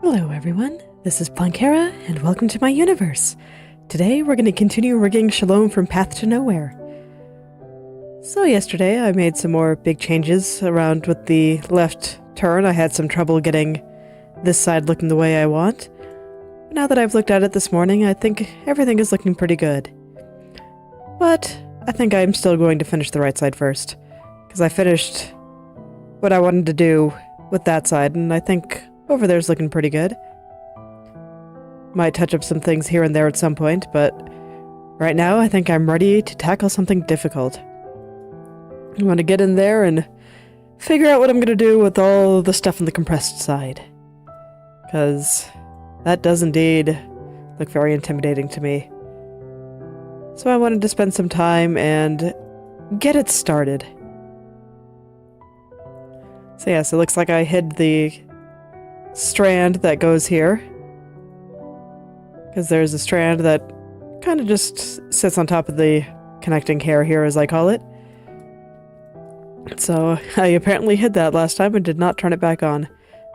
Hello everyone, this is Plankera, and welcome to my universe. Today we're going to continue rigging Shalom from Path to Nowhere. So yesterday I made some more big changes around with the left turn. I had some trouble getting this side looking the way I want. Now that I've looked at it this morning, I think everything is looking pretty good. But I think I'm still going to finish the right side first, because I finished what I wanted to do with that side, and I think over there's looking pretty good. Might touch up some things here and there at some point, but right now I think I'm ready to tackle something difficult. I want to get in there and figure out what I'm going to do with all the stuff on the compressed side. Because that does indeed look very intimidating to me. So I wanted to spend some time and get it started. So yes, it looks like I hid the strand that goes here, because there's a strand that kind of just sits on top of the connecting hair here, as I call it. So I apparently hid that last time and did not turn it back on.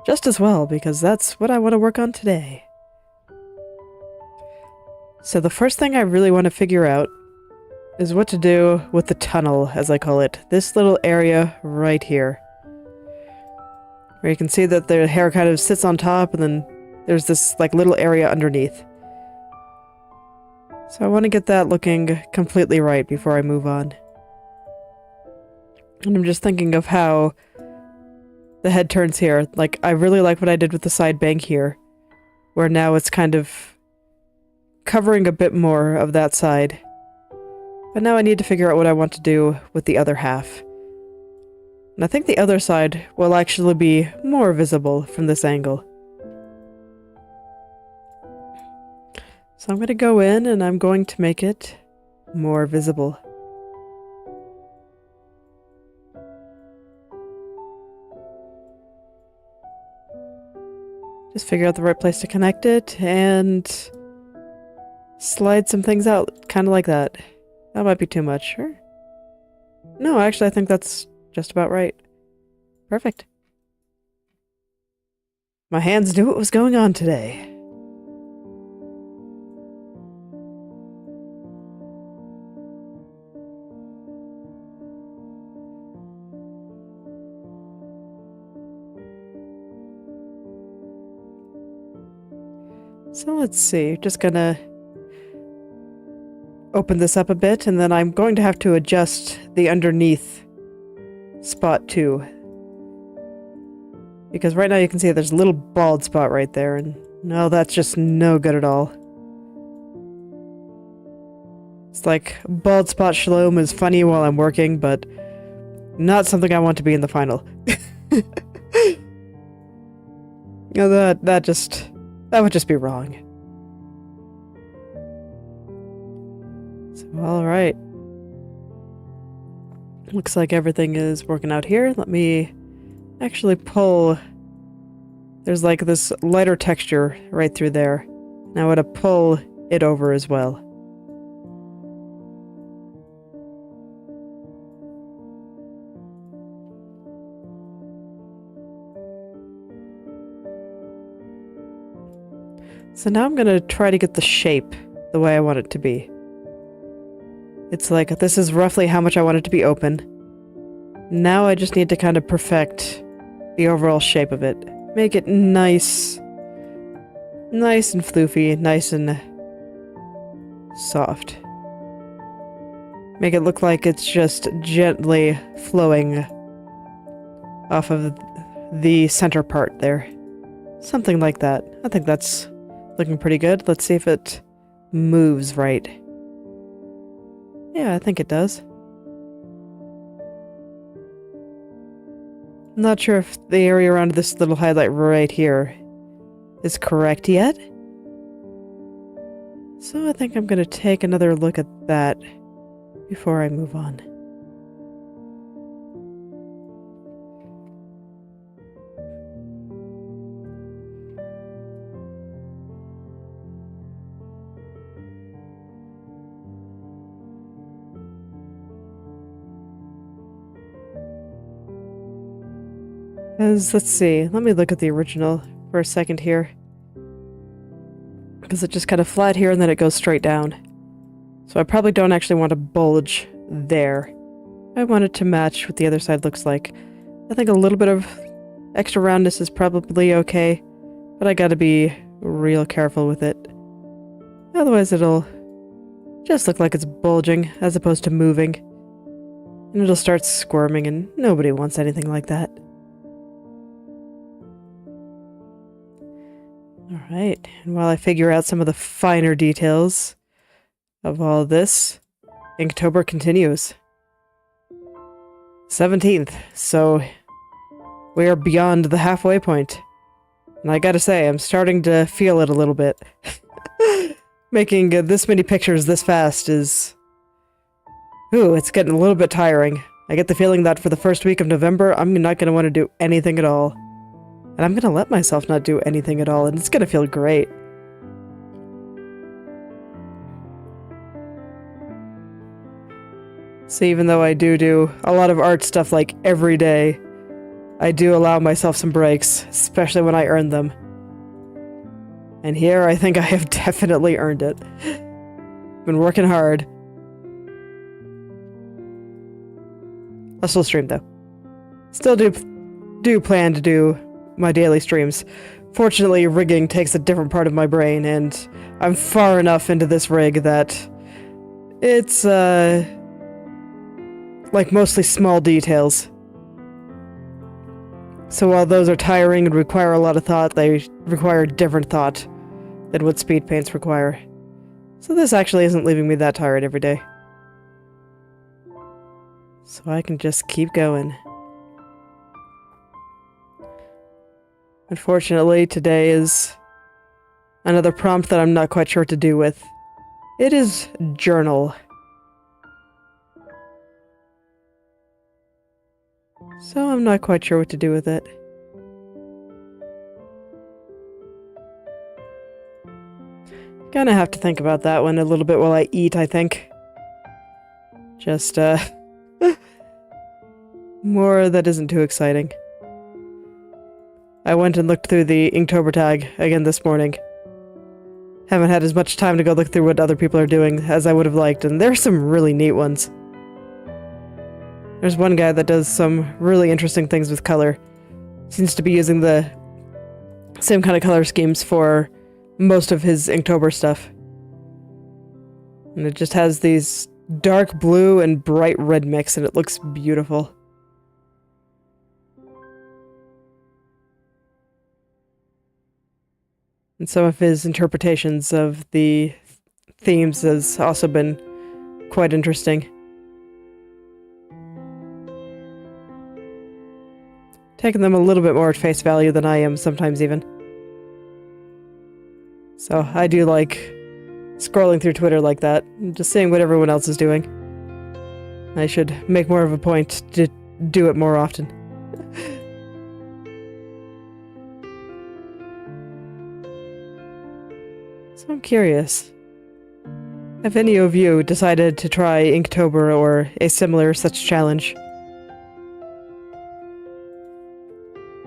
Just as well, because that's what I want to work on today. So the first thing I really want to figure out is what to do with the tunnel, as I call it. This little area right here, where you can see that the hair kind of sits on top, and then there's this like little area underneath. So I want to get that looking completely right before I move on. And I'm just thinking of how the head turns here. Like, I really like what I did with the side bang here, where now it's kind of covering a bit more of that side. But now I need to figure out what I want to do with the other half. And I think the other side will actually be more visible from this angle. So I'm going to go in and I'm going to make it more visible. Just figure out the right place to connect it and slide some things out, kind of like that. That might be too much, sure. No, actually I think that's just about right. Perfect. My hands knew what was going on today. So let's see, just gonna open this up a bit, and then I'm going to have to adjust the underneath spot too. Because right now you can see there's a little bald spot right there, and no, that's just no good at all. It's like, bald spot Shalom is funny while I'm working, but not something I want to be in the final. No, that would just be wrong. So, alright. Looks like everything is working out here. Let me actually pull. There's like this lighter texture right through there. Now I want to pull it over as well. So now I'm going to try to get the shape the way I want it to be. It's like, this is roughly how much I want it to be open. Now I just need to kind of perfect the overall shape of it. Make it nice. Nice and floofy, nice and soft. Make it look like it's just gently flowing off of the center part there. Something like that. I think that's looking pretty good. Let's see if it moves right. Yeah, I think it does. I'm not sure if the area around this little highlight right here is correct yet. So I think I'm going to take another look at that before I move on. Because, let's see, let me look at the original for a second here. Because it's just kind of flat here and then it goes straight down. So I probably don't actually want to bulge there. I want it to match what the other side looks like. I think a little bit of extra roundness is probably okay, but I gotta be real careful with it. Otherwise it'll just look like it's bulging as opposed to moving. And it'll start squirming and nobody wants anything like that. Alright, and while I figure out some of the finer details of all this, Inktober continues. 17th, so we are beyond the halfway point. And I gotta say, I'm starting to feel it a little bit. Making this many pictures this fast is... Ooh, it's getting a little bit tiring. I get the feeling that for the first week of November, I'm not gonna want to do anything at all. And I'm gonna let myself not do anything at all, and it's gonna feel great. So even though I do a lot of art stuff like every day, I do allow myself some breaks, especially when I earn them. And here I think I have definitely earned it. Been working hard. I'll still stream though. Still do plan to do my daily streams. Fortunately, rigging takes a different part of my brain, and I'm far enough into this rig that it's like mostly small details. So while those are tiring and require a lot of thought, they require different thought than what speed paints require. So this actually isn't leaving me that tired every day. So I can just keep going. Unfortunately, today is another prompt that I'm not quite sure what to do with. It is journal. So I'm not quite sure what to do with it. Gonna have to think about that one a little bit while I eat, I think. Just, more that isn't too exciting. I went and looked through the Inktober tag again this morning. Haven't had as much time to go look through what other people are doing as I would have liked, and there's some really neat ones. There's one guy that does some really interesting things with color. Seems to be using the same kind of color schemes for most of his Inktober stuff. And it just has these dark blue and bright red mix, and it looks beautiful. And some of his interpretations of the themes has also been quite interesting. Taking them a little bit more at face value than I am sometimes even. So I do like scrolling through Twitter like that, and just seeing what everyone else is doing. I should make more of a point to do it more often. So I'm curious. Have any of you decided to try Inktober or a similar such challenge?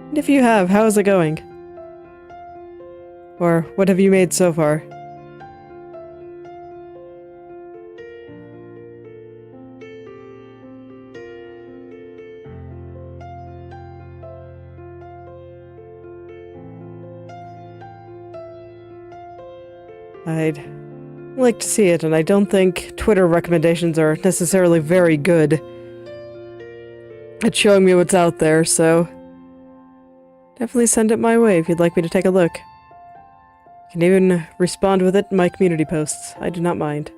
And if you have, how is it going? Or what have you made so far? I'd like to see it, and I don't think Twitter recommendations are necessarily very good at showing me what's out there, so definitely send it my way if you'd like me to take a look. You can even respond with it in my community posts. I do not mind.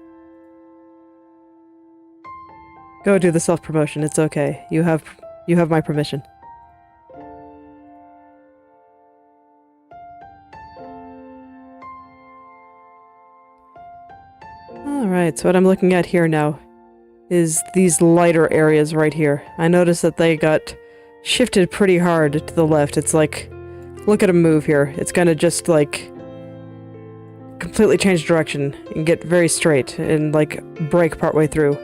Go do the self-promotion, it's okay. You have my permission. Alright, so what I'm looking at here now is these lighter areas right here. I noticed that they got shifted pretty hard to the left. It's like, look at them move here. It's gonna just like completely change direction and get very straight and like break partway through.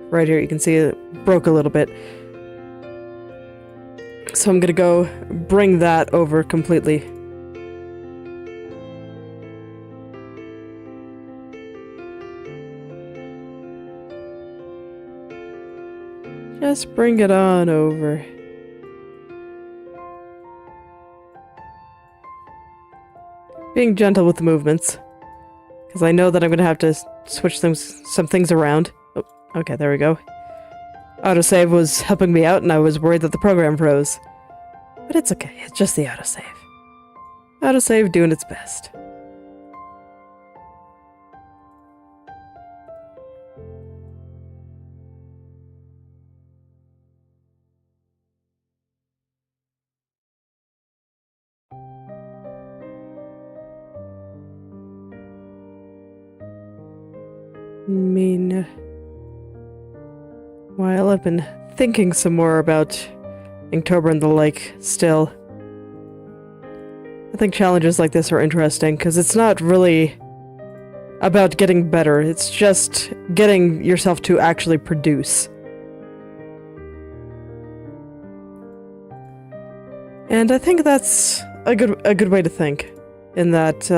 Right here you can see it broke a little bit. So I'm gonna go bring that over completely. Just bring it on over. Being gentle with the movements. Because I know that I'm going to have to switch some things around. Oh, okay, there we go. Autosave was helping me out, and I was worried that the program froze. But it's okay, it's just the autosave. Autosave doing its best. While I've been thinking some more about Inktober and the like still, I think challenges like this are interesting because it's not really about getting better, it's just getting yourself to actually produce. And I think that's a good way to think, in that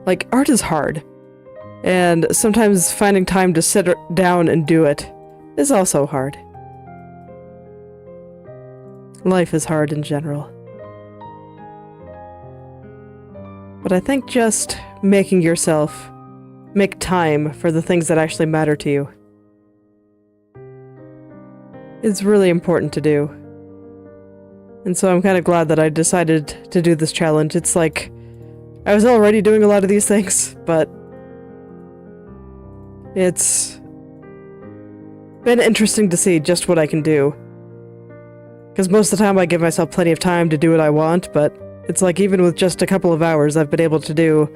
like, art is hard, and sometimes finding time to sit down and do it is also hard. Life is hard in general. But I think just making yourself make time for the things that actually matter to you is really important to do. And so I'm kind of glad that I decided to do this challenge. It's like, I was already doing a lot of these things, but it's been interesting to see just what I can do. Because most of the time I give myself plenty of time to do what I want, but it's like even with just a couple of hours I've been able to do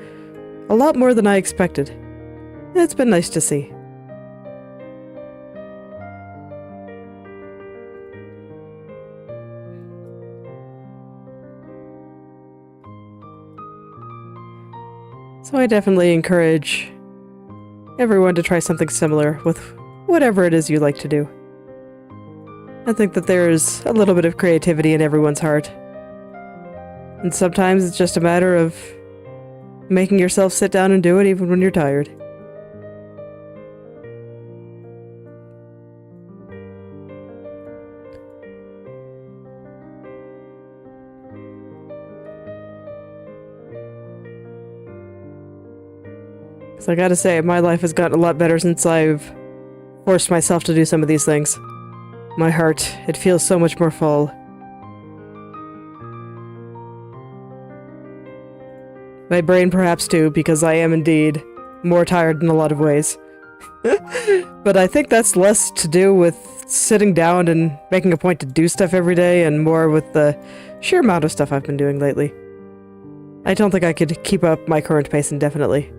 a lot more than I expected. It's been nice to see. So I definitely encourage everyone to try something similar with whatever it is you like to do. I think that there's a little bit of creativity in everyone's heart. And sometimes it's just a matter of making yourself sit down and do it even when you're tired. So I gotta say, my life has gotten a lot better since I've forced myself to do some of these things. My heart, it feels so much more full. My brain perhaps too, because I am indeed more tired in a lot of ways. But I think that's less to do with sitting down and making a point to do stuff every day, and more with the sheer amount of stuff I've been doing lately. I don't think I could keep up my current pace indefinitely.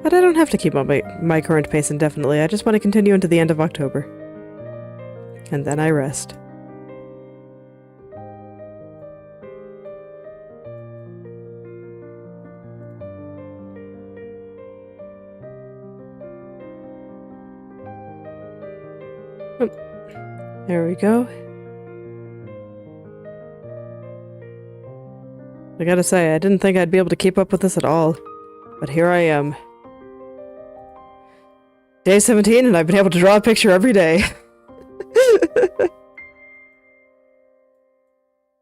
But I don't have to keep up my current pace indefinitely. I just want to continue into the end of October. And then I rest. There we go. I gotta say, I didn't think I'd be able to keep up with this at all. But here I am. Day 17, and I've been able to draw a picture every day.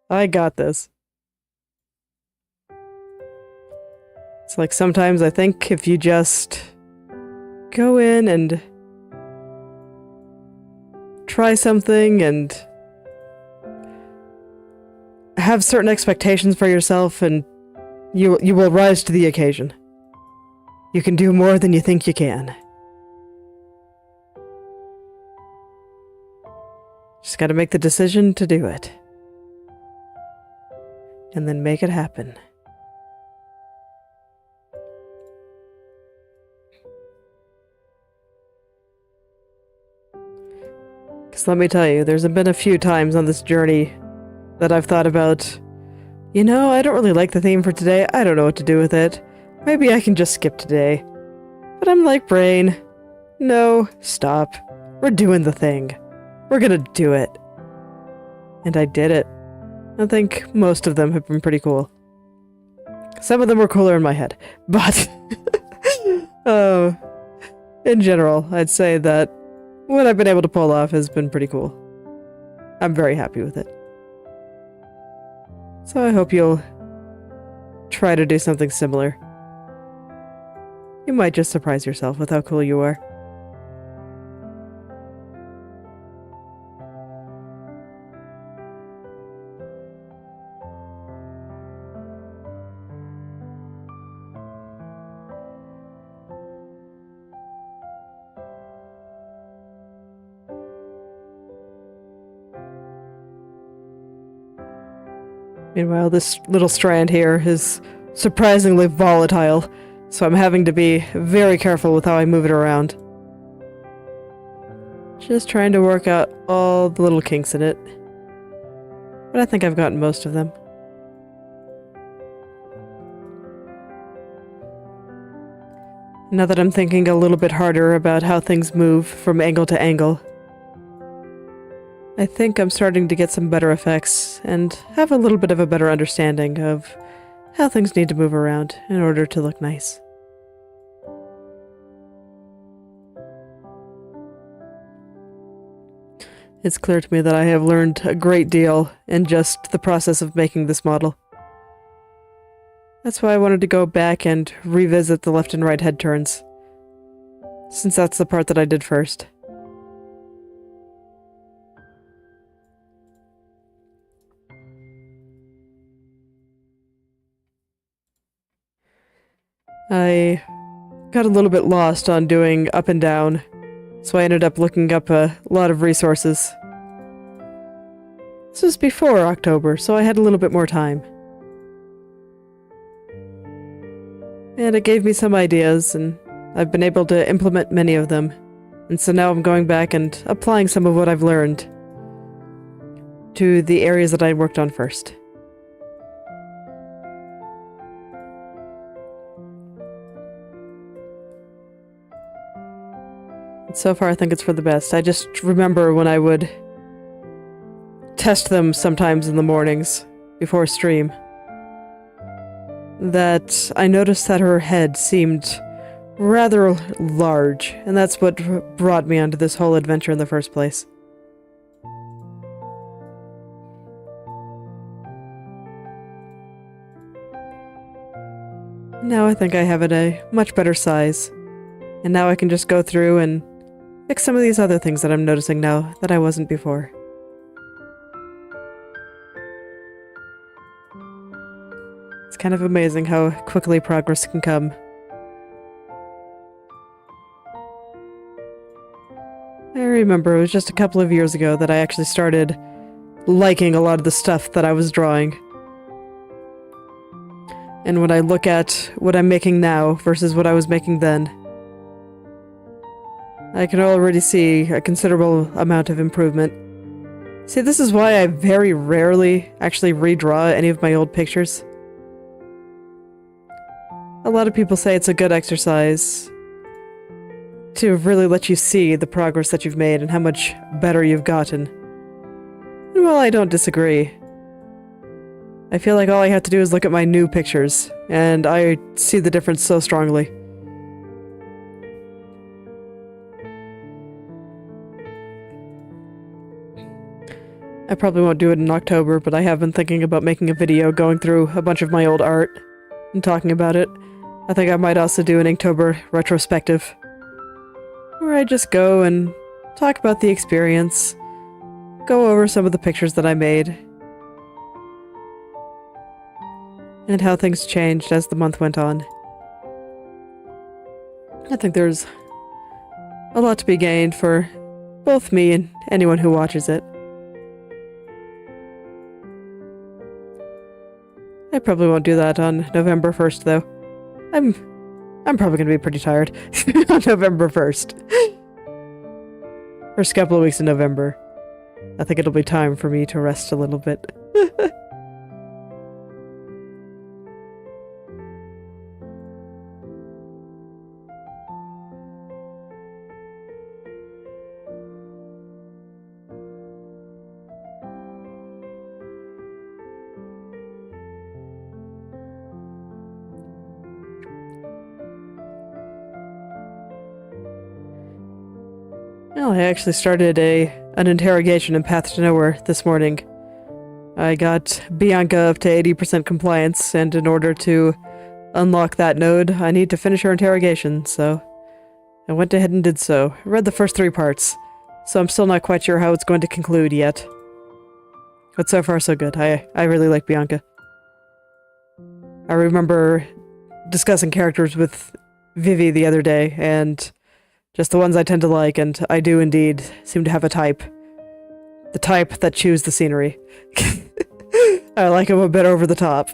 I got this. It's like sometimes I think if you just go in and try something and have certain expectations for yourself, and you will rise to the occasion. You can do more than you think you can. Just gotta make the decision to do it. And then make it happen. Because let me tell you, there's been a few times on this journey that I've thought about, you know, I don't really like the theme for today, I don't know what to do with it. Maybe I can just skip today. But I'm like, brain, no, stop. We're doing the thing. We're gonna do it. And I did it. I think most of them have been pretty cool. Some of them were cooler in my head, but in general, I'd say that what I've been able to pull off has been pretty cool. I'm very happy with it. So I hope you'll try to do something similar. You might just surprise yourself with how cool you are. Meanwhile, this little strand here is surprisingly volatile, so I'm having to be very careful with how I move it around. Just trying to work out all the little kinks in it. But I think I've gotten most of them. Now that I'm thinking a little bit harder about how things move from angle to angle, I think I'm starting to get some better effects and have a little bit of a better understanding of how things need to move around in order to look nice. It's clear to me that I have learned a great deal in just the process of making this model. That's why I wanted to go back and revisit the left and right head turns, since that's the part that I did first. I got a little bit lost on doing up and down, so I ended up looking up a lot of resources. This was before October, so I had a little bit more time. And it gave me some ideas, and I've been able to implement many of them. And so now I'm going back and applying some of what I've learned to the areas that I worked on first. So far, I think it's for the best. I just remember when I would test them sometimes in the mornings before stream, that I noticed that her head seemed rather large, and that's what brought me onto this whole adventure in the first place. Now I think I have it a much better size, and now I can just go through and fix some of these other things that I'm noticing now that I wasn't before. It's kind of amazing how quickly progress can come. I remember it was just a couple of years ago that I actually started liking a lot of the stuff that I was drawing. And when I look at what I'm making now versus what I was making then, I can already see a considerable amount of improvement. See, this is why I very rarely actually redraw any of my old pictures. A lot of people say it's a good exercise to really let you see the progress that you've made and how much better you've gotten. And while I don't disagree, I feel like all I have to do is look at my new pictures, and I see the difference so strongly. I probably won't do it in October, but I have been thinking about making a video going through a bunch of my old art and talking about it. I think I might also do an Inktober retrospective, where I just go and talk about the experience, go over some of the pictures that I made, and how things changed as the month went on. I think there's a lot to be gained for both me and anyone who watches it. I probably won't do that on November 1st, though. I'm probably going to be pretty tired on November 1st. First couple of weeks in November. I think it'll be time for me to rest a little bit. Well, I actually started an interrogation in Path to Nowhere this morning. I got Bianca up to 80% compliance, and in order to unlock that node, I need to finish her interrogation, so I went ahead and did so. I read the first 3 parts, so I'm still not quite sure how it's going to conclude yet. But so far so good. I really like Bianca. I remember discussing characters with Vivi the other day, and just the ones I tend to like, and I do indeed seem to have a type. The type that chews the scenery. I like him a bit over the top.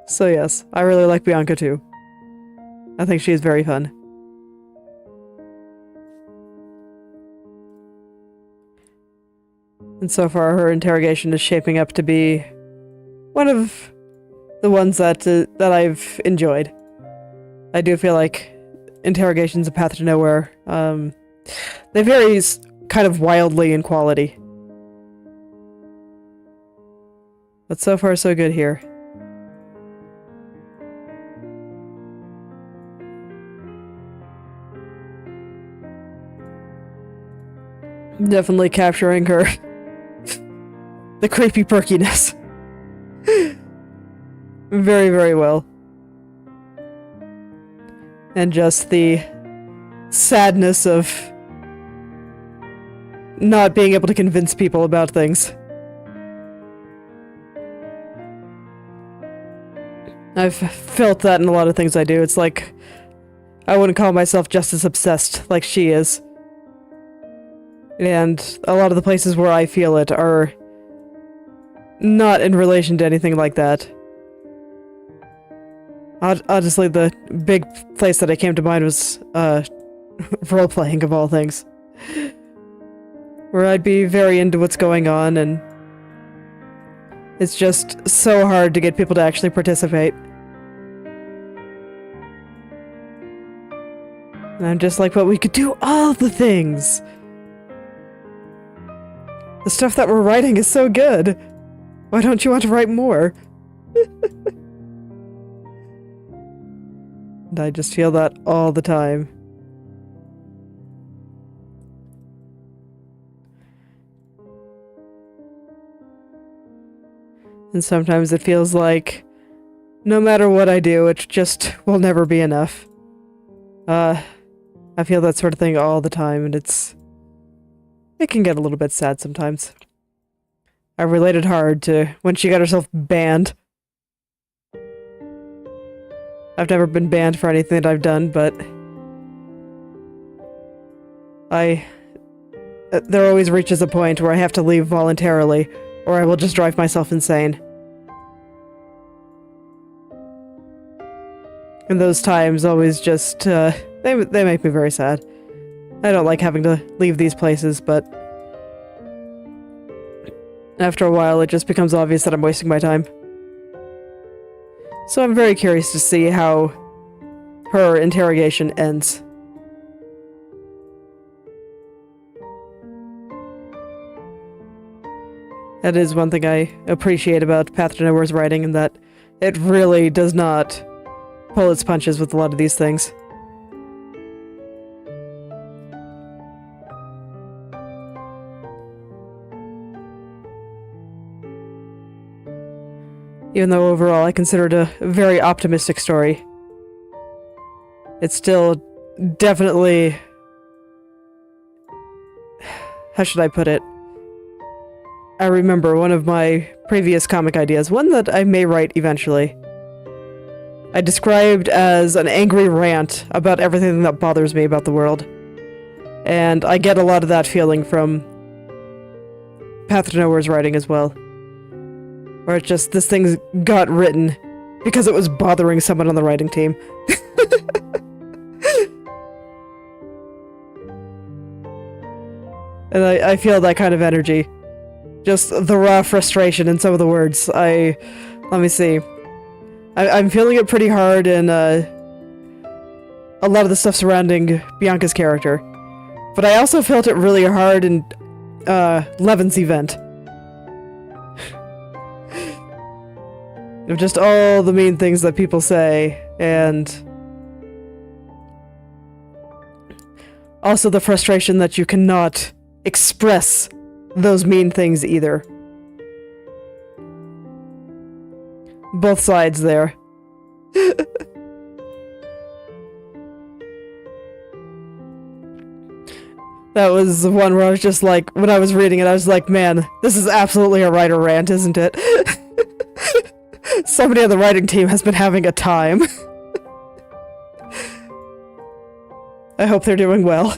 So yes, I really like Bianca too. I think she's very fun. And so far her interrogation is shaping up to be one of the ones that I've enjoyed. I do feel like interrogations of Path to Nowhere, they vary kind of wildly in quality. But so far so good here. Definitely capturing her the creepy perkiness. Very, very well. And just the sadness of not being able to convince people about things. I've felt that in a lot of things I do. It's like I wouldn't call myself just as obsessed like she is. And a lot of the places where I feel it are not in relation to anything like that. Honestly, the big place that I came to mind was, role-playing, of all things. Where I'd be very into what's going on, and it's just so hard to get people to actually participate. And I'm just like, but we could do all the things! The stuff that we're writing is so good! Why don't you want to write more? And I just feel that all the time. And sometimes it feels like no matter what I do, it just will never be enough. I feel that sort of thing all the time, and it can get a little bit sad sometimes. I related hard to when she got herself banned. I've never been banned for anything that I've done, but there always reaches a point where I have to leave voluntarily, or I will just drive myself insane. And those times always just, they make me very sad. I don't like having to leave these places, but after a while it just becomes obvious that I'm wasting my time. So I'm very curious to see how her interrogation ends. That is one thing I appreciate about Path to Nowhere's writing, in that it really does not pull its punches with a lot of these things. Even though overall I consider it a very optimistic story, it's still definitely... how should I put it? I remember one of my previous comic ideas, one that I may write eventually, I described as an angry rant about everything that bothers me about the world. And I get a lot of that feeling from Path to Nowhere's writing as well. Where it's just, this thing got written because it was bothering someone on the writing team. And I feel that kind of energy. Just the raw frustration in some of the words. Let me see. I'm feeling it pretty hard in a lot of the stuff surrounding Bianca's character. But I also felt it really hard in Levin's event. Of just all the mean things that people say, and Also the frustration that you cannot express those mean things either. Both sides there. That was the one where I was just like, when I was reading it, I was like, man, this is absolutely a writer rant, isn't it? Somebody on the writing team has been having a time. I hope they're doing well.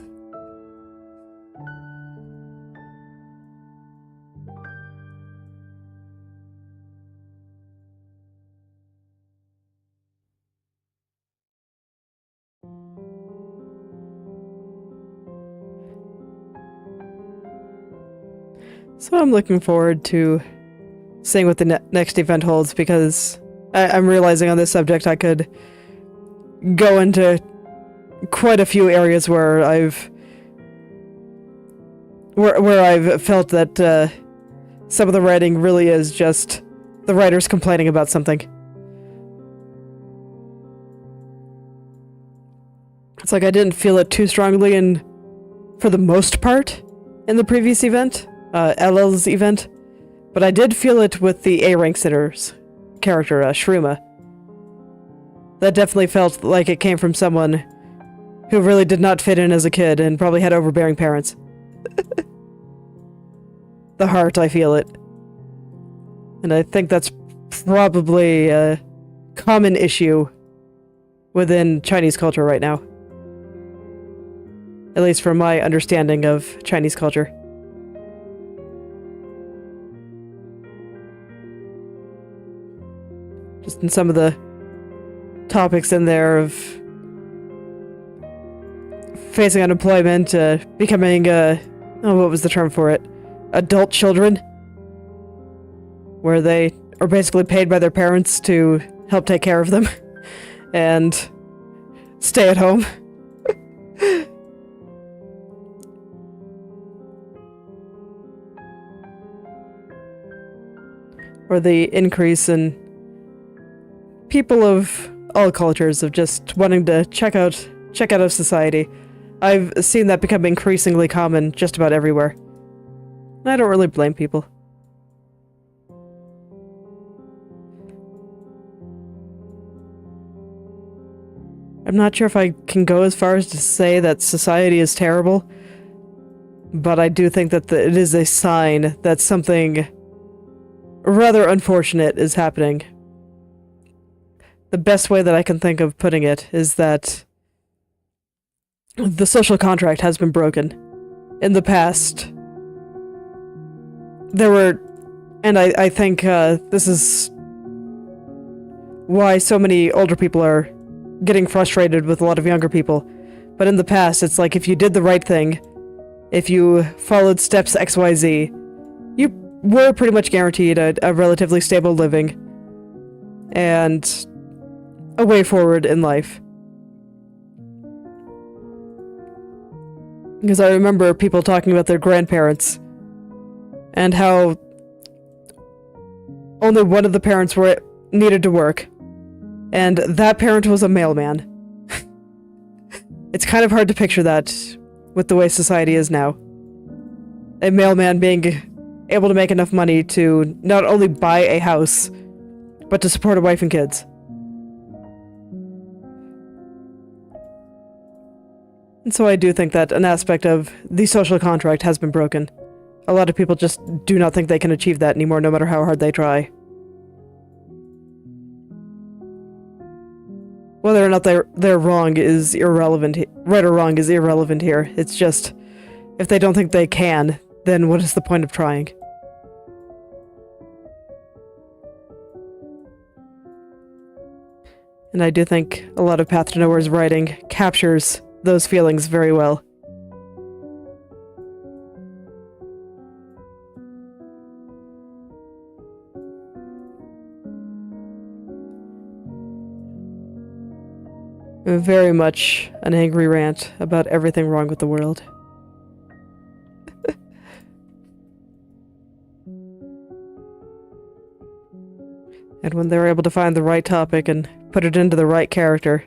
So I'm looking forward to seeing what the next event holds, because I'm realizing on this subject I could go into quite a few areas where I've felt that some of the writing really is just the writers complaining about something. It's like I didn't feel it too strongly for the most part in the previous event. LL's event, but I did feel it with the A-rank sitter's character, Shruma. That definitely felt like it came from someone who really did not fit in as a kid and probably had overbearing parents. The heart, I feel it. And I think that's probably a common issue within Chinese culture right now. At least from my understanding of Chinese culture. Just in some of the topics in there of facing unemployment, becoming, what was the term for it? Adult children. Where they are basically paid by their parents to help take care of them. And stay at home. Or the increase in people of all cultures of just wanting to check out of society. I've seen that become increasingly common just about everywhere. And I don't really blame people. I'm not sure if I can go as far as to say that society is terrible, but I do think that it is a sign that something rather unfortunate is happening. The best way that I can think of putting it is that the social contract has been broken. In the past, there were, and I think this is why so many older people are getting frustrated with a lot of younger people. But in the past, it's like if you did the right thing, if you followed steps XYZ, you were pretty much guaranteed a relatively stable living and a way forward in life. Because I remember people talking about their grandparents and how only one of the parents needed to work, and that parent was a mailman. It's kind of hard to picture that with the way society is now. A mailman being able to make enough money to not only buy a house, but to support a wife and kids. And so I do think that an aspect of the social contract has been broken. A lot of people just do not think they can achieve that anymore, no matter how hard they try. Whether or not they're wrong is irrelevant. Right or wrong is irrelevant here. It's just, if they don't think they can, then what is the point of trying? And I do think a lot of Path to Nowhere's writing captures those feelings very well. Very much an angry rant about everything wrong with the world. And when they're able to find the right topic and put it into the right character,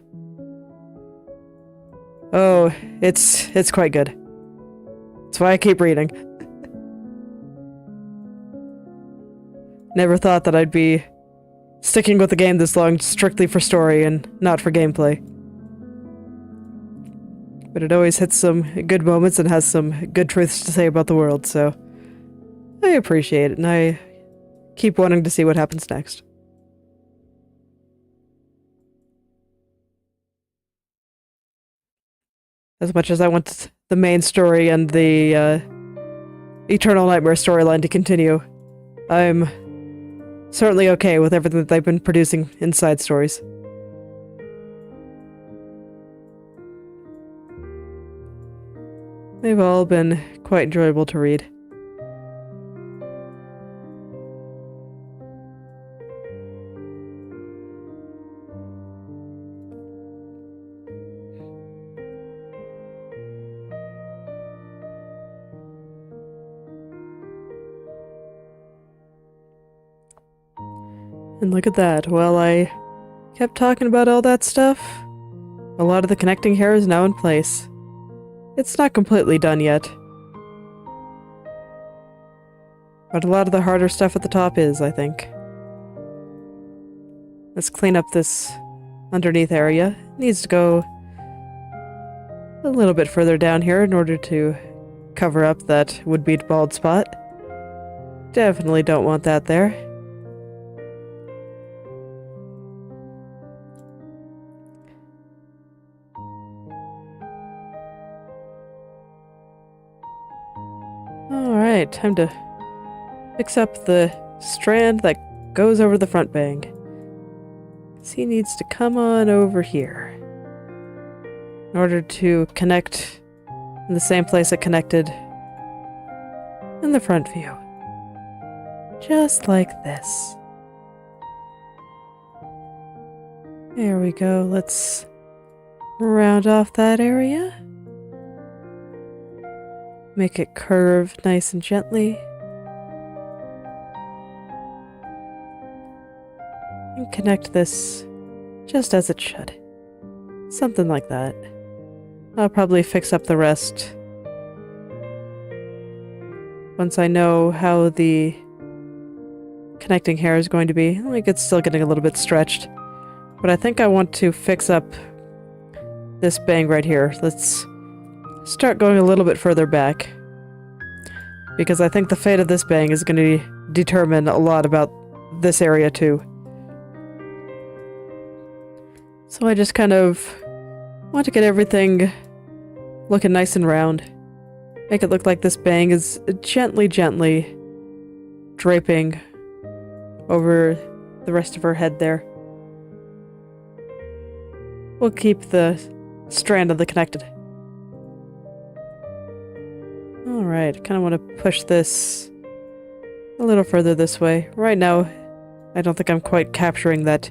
Oh, it's quite good. That's why I keep reading. Never thought that I'd be sticking with the game this long strictly for story and not for gameplay. But it always hits some good moments and has some good truths to say about the world, so I appreciate it, and I keep wanting to see what happens next. As much as I want the main story and the Eternal Nightmare storyline to continue, I'm certainly okay with everything that they've been producing in side stories. They've all been quite enjoyable to read. And look at that, while I kept talking about all that stuff, a lot of the connecting hair is now in place. It's not completely done yet. But a lot of the harder stuff at the top is, I think. Let's clean up this underneath area. It needs to go a little bit further down here in order to cover up that would-be bald spot. Definitely don't want that there. Alright, time to fix up the strand that goes over the front bang. So he needs to come on over here in order to connect in the same place it connected in the front view. Just like this. There we go. Let's round off that area. Make it curve nice and gently. And connect this just as it should. Something like that. I'll probably fix up the rest once I know how the connecting hair is going to be. Like, it's still getting a little bit stretched. But I think I want to fix up this bang right here. Let's start going a little bit further back, because I think the fate of this bang is going to determine a lot about this area too. So I just kind of want to get everything looking nice and round. Make it look like this bang is gently draping over the rest of her head there. We'll keep the strand of the connected. Alright, kind of want to push this a little further this way. Right now, I don't think I'm quite capturing that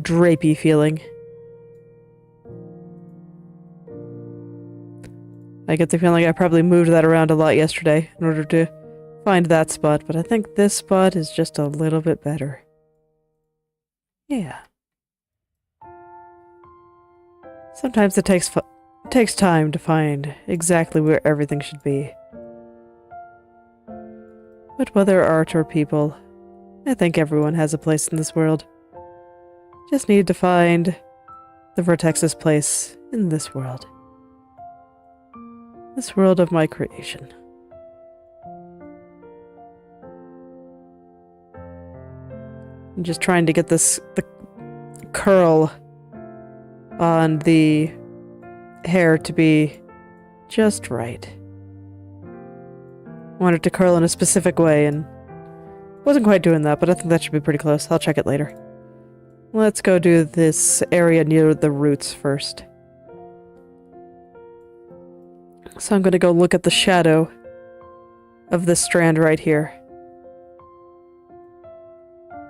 drapey feeling. I get the feeling I probably moved that around a lot yesterday in order to find that spot, but I think this spot is just a little bit better. Yeah. Sometimes it takes time to find exactly where everything should be. But whether art or people, I think everyone has a place in this world. Just need to find the Vertex's place in this world. This world of my creation. I'm just trying to get the curl on the hair to be just right. I wanted to curl in a specific way and wasn't quite doing that, but I think that should be pretty close. I'll check it later. Let's go do this area near the roots first. So I'm going to go look at the shadow of this strand right here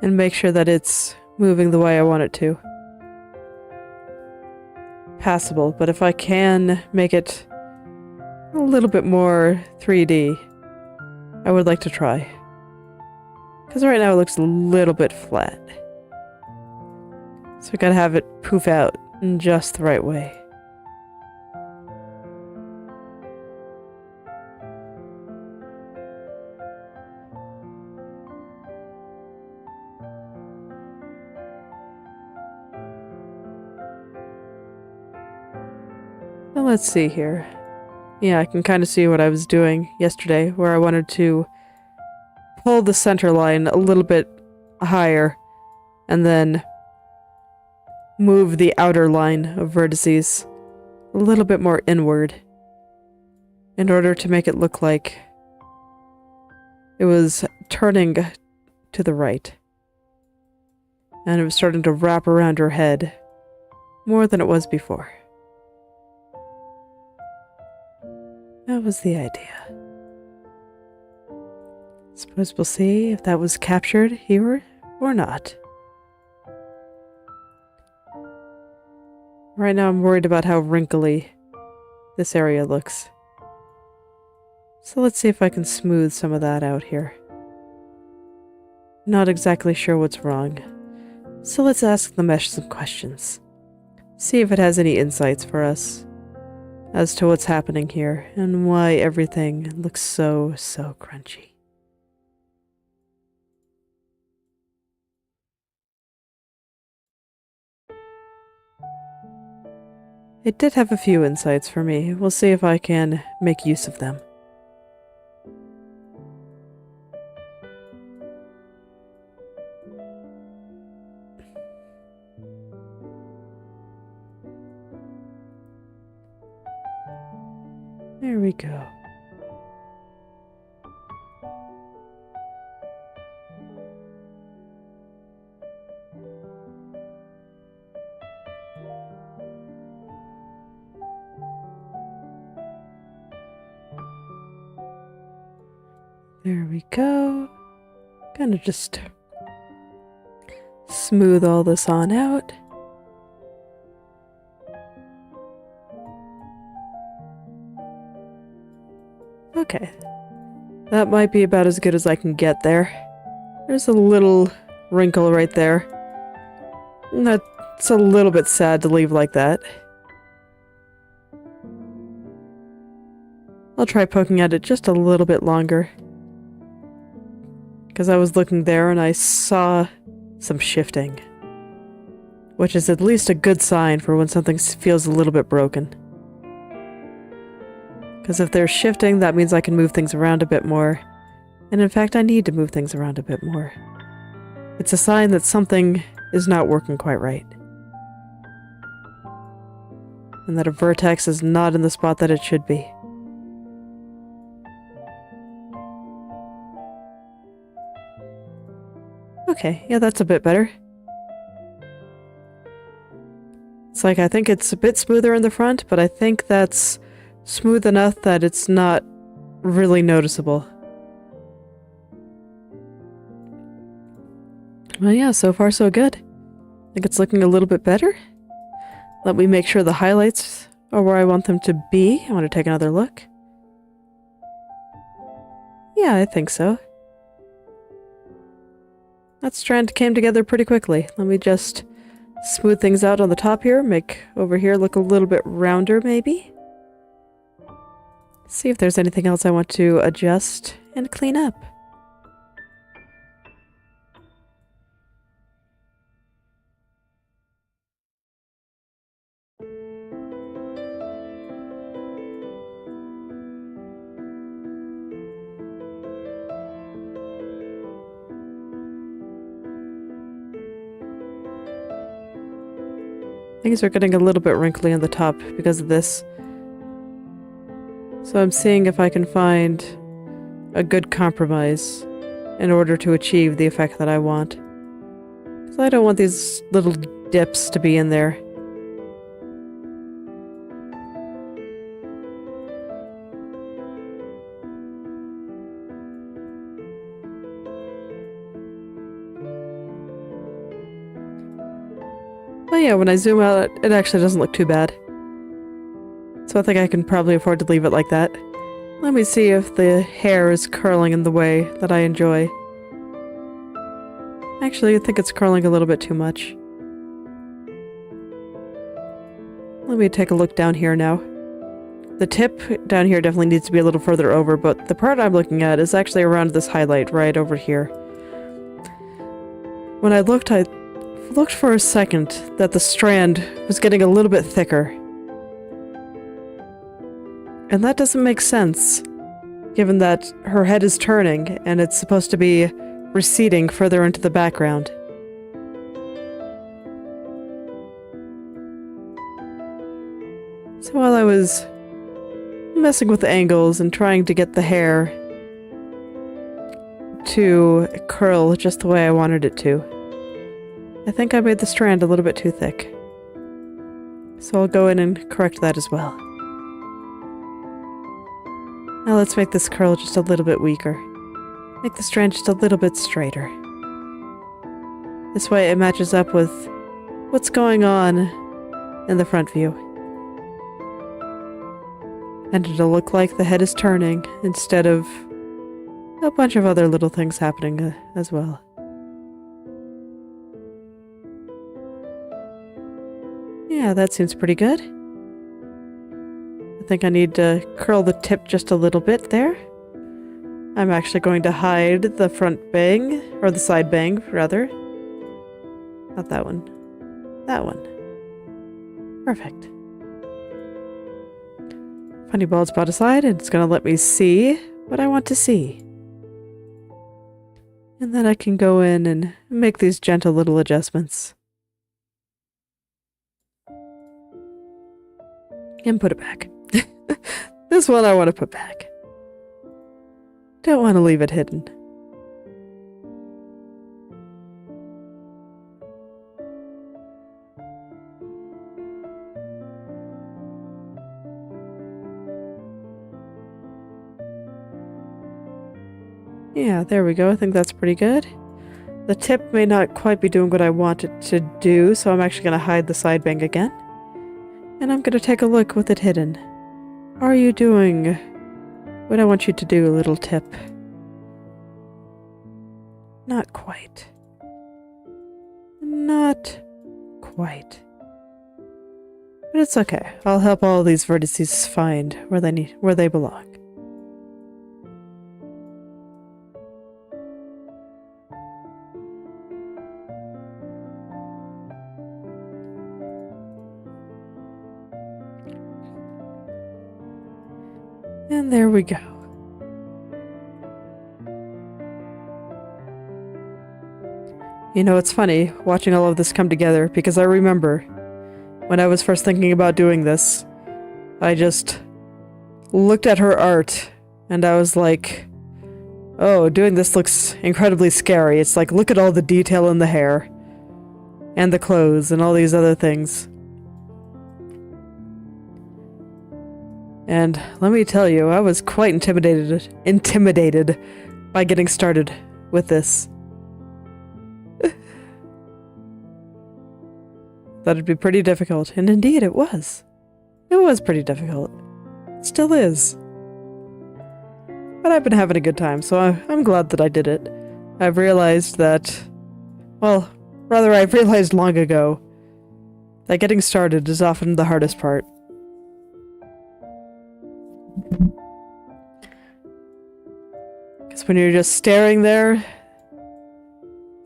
and make sure that it's moving the way I want it to. Passable, but if I can make it a little bit more 3D, I would like to try. Because right now it looks a little bit flat. So we gotta have it poof out in just the right way. Well, let's see here. Yeah, I can kind of see what I was doing yesterday, where I wanted to pull the center line a little bit higher, and then move the outer line of vertices a little bit more inward, in order to make it look like it was turning to the right. And it was starting to wrap around her head more than it was before. That was the idea. Suppose we'll see if that was captured here or not. Right now I'm worried about how wrinkly this area looks. So let's see if I can smooth some of that out here. Not exactly sure what's wrong. So let's ask the mesh some questions. See if it has any insights for us as to what's happening here and why everything looks so crunchy. It did have a few insights for me. We'll see if I can make use of them. There we go. There we go. Kind of just smooth all this on out. Okay. That might be about as good as I can get there. There's a little wrinkle right there. And that's a little bit sad to leave like that. I'll try poking at it just a little bit longer. Because I was looking there and I saw some shifting. Which is at least a good sign for when something feels a little bit broken. Because if they're shifting, that means I can move things around a bit more. And in fact, I need to move things around a bit more. It's a sign that something is not working quite right. And that a vertex is not in the spot that it should be. Okay, yeah, that's a bit better. It's like, I think it's a bit smoother in the front, but I think that's smooth enough that it's not really noticeable. Well, yeah, so far so good. I think it's looking a little bit better. Let me make sure the highlights are where I want them to be. I want to take another look. Yeah, I think so. That strand came together pretty quickly. Let me just smooth things out on the top here, make over here look a little bit rounder maybe. See if there's anything else I want to adjust and clean up. Things are getting a little bit wrinkly on the top because of this. So I'm seeing if I can find a good compromise in order to achieve the effect that I want. Because I don't want these little dips to be in there. But yeah, when I zoom out, it actually doesn't look too bad. So I think I can probably afford to leave it like that. Let me see if the hair is curling in the way that I enjoy. Actually, I think it's curling a little bit too much. Let me take a look down here now. The tip down here definitely needs to be a little further over, but the part I'm looking at is actually around this highlight right over here. When I looked for a second that the strand was getting a little bit thicker. And that doesn't make sense, given that her head is turning and it's supposed to be receding further into the background. So while I was messing with the angles and trying to get the hair to curl just the way I wanted it to, I think I made the strand a little bit too thick. So I'll go in and correct that as well. Now let's make this curl just a little bit weaker. Make the strand just a little bit straighter. This way it matches up with what's going on in the front view. And it'll look like the head is turning instead of a bunch of other little things happening as well. Yeah, that seems pretty good. I think I need to curl the tip just a little bit there. I'm actually going to hide the front bang, or the side bang, rather. Not that one. That one. Perfect. Funny bald spot aside, and it's going to let me see what I want to see. And then I can go in and make these gentle little adjustments. And put it back. This one I want to put back. Don't want to leave it hidden. Yeah, there we go. I think that's pretty good. The tip may not quite be doing what I want it to do, so I'm actually going to hide the side bang again. And I'm going to take a look with it hidden. Are you doing what I want you to do, little tip? Not quite. Not quite. But it's okay. I'll help all these vertices find where they belong. And there we go. You know, it's funny watching all of this come together because I remember when I was first thinking about doing this, I just looked at her art and I was like, oh, doing this looks incredibly scary. It's like, look at all the detail in the hair and the clothes and all these other things. And let me tell you, I was quite intimidated by getting started with this. That'd be pretty difficult, and indeed it was. It was pretty difficult. It still is. But I've been having a good time, so I'm glad that I did it. I've realized that, well, rather I've realized long ago that getting started is often the hardest part. Because when you're just staring there,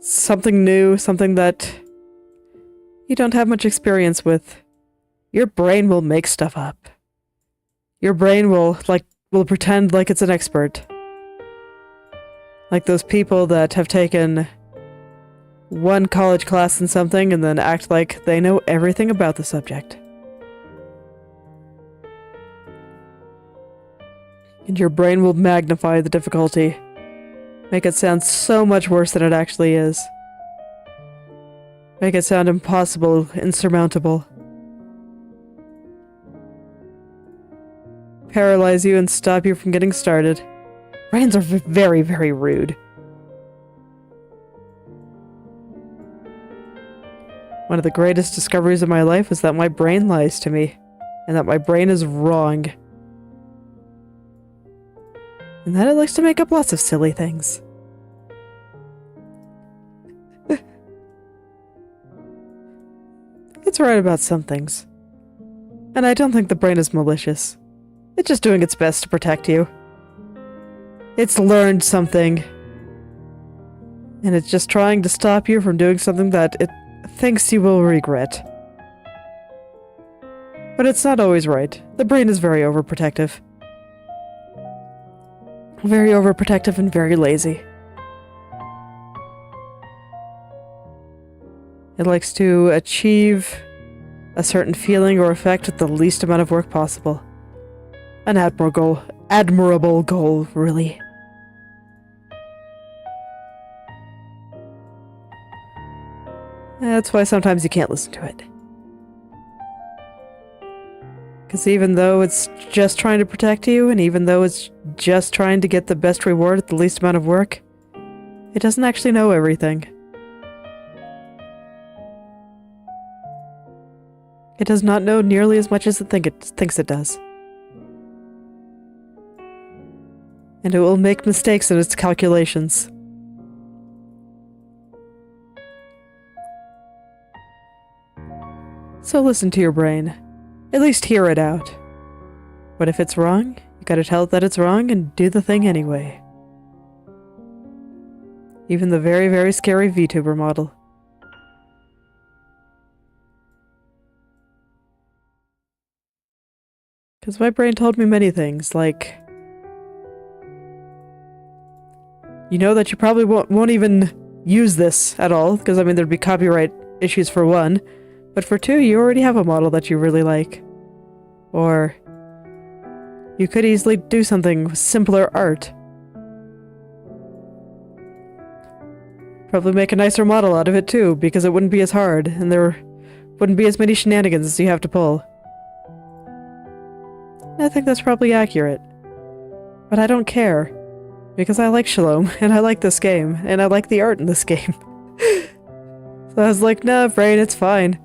something new, something that you don't have much experience with, your brain will make stuff up. Your brain will pretend like it's an expert. Like those people that have taken one college class in something and then act like they know everything about the subject. And your brain will magnify the difficulty. Make it sound so much worse than it actually is. Make it sound impossible, insurmountable. Paralyze you and stop you from getting started. Brains are very, very rude. One of the greatest discoveries of my life is that my brain lies to me, and that my brain is wrong. And that it likes to make up lots of silly things. It's right about some things. And I don't think the brain is malicious. It's just doing its best to protect you. It's learned something. And it's just trying to stop you from doing something that it thinks you will regret. But it's not always right. The brain is very overprotective. very overprotective and very lazy. It likes to achieve a certain feeling or effect with the least amount of work possible. An admirable goal, really. That's why sometimes you can't listen to it. Because even though it's just trying to protect you, and even though it's just trying to get the best reward at the least amount of work, it doesn't actually know everything. It does not know nearly as much as it thinks it does. And it will make mistakes in its calculations. So listen to your brain. At least hear it out. But if it's wrong, you gotta tell it that it's wrong and do the thing anyway. Even the very, very scary VTuber model. Because my brain told me many things, like... You know that you probably won't even use this at all, because I mean there'd be copyright issues for one, but for two, you already have a model that you really like. Or... You could easily do something with simpler art. Probably make a nicer model out of it too, because it wouldn't be as hard, and there wouldn't be as many shenanigans as you have to pull. I think that's probably accurate. But I don't care. Because I like Shalom, and I like this game, and I like the art in this game. So I was like, nah, brain, it's fine.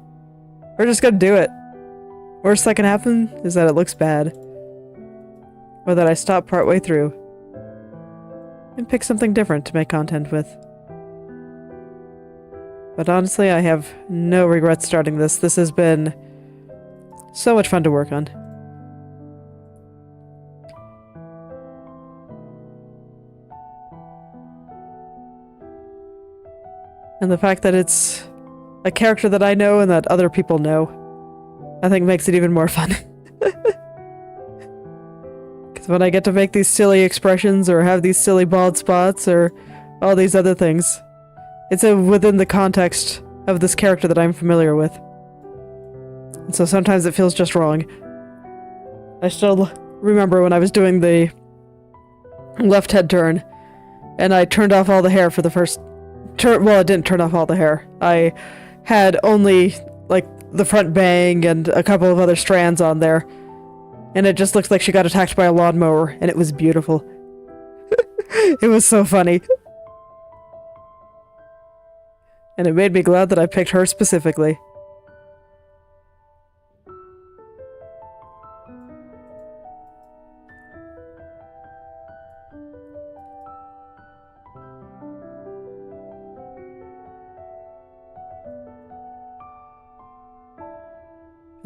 We're just gonna do it. Worst that can happen is that it looks bad. Or that I stop partway through. And pick something different to make content with. But honestly, I have no regrets starting this. This has been so much fun to work on. And the fact that it's a character that I know and that other people know, I think makes it even more fun. Because when I get to make these silly expressions or have these silly bald spots or all these other things, it's within the context of this character that I'm familiar with. And so sometimes it feels just wrong. I still remember when I was doing the left head turn, and I turned off all the hair for the first... Well, I didn't turn off all the hair. I had only, like, the front bang and a couple of other strands on there. And it just looked like she got attacked by a lawnmower, and it was beautiful. It was so funny. And it made me glad that I picked her specifically.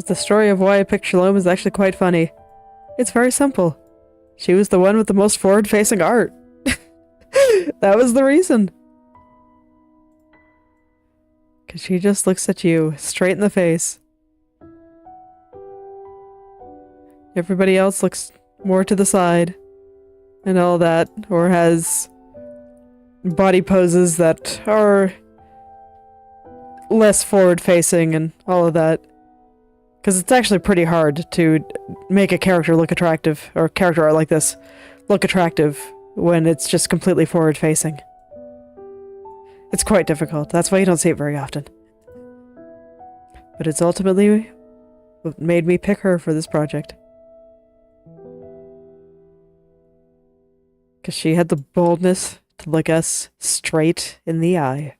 The story of why I picked Shalom is actually quite funny. It's very simple. She was the one with the most forward-facing art. That was the reason. Because she just looks at you straight in the face. Everybody else looks more to the side and all that, or has body poses that are less forward-facing and all of that. Because it's actually pretty hard to make a character look attractive, or character art like this look attractive, when it's just completely forward-facing. It's quite difficult. That's why you don't see it very often. But it's ultimately what made me pick her for this project. Because she had the boldness to look us straight in the eye.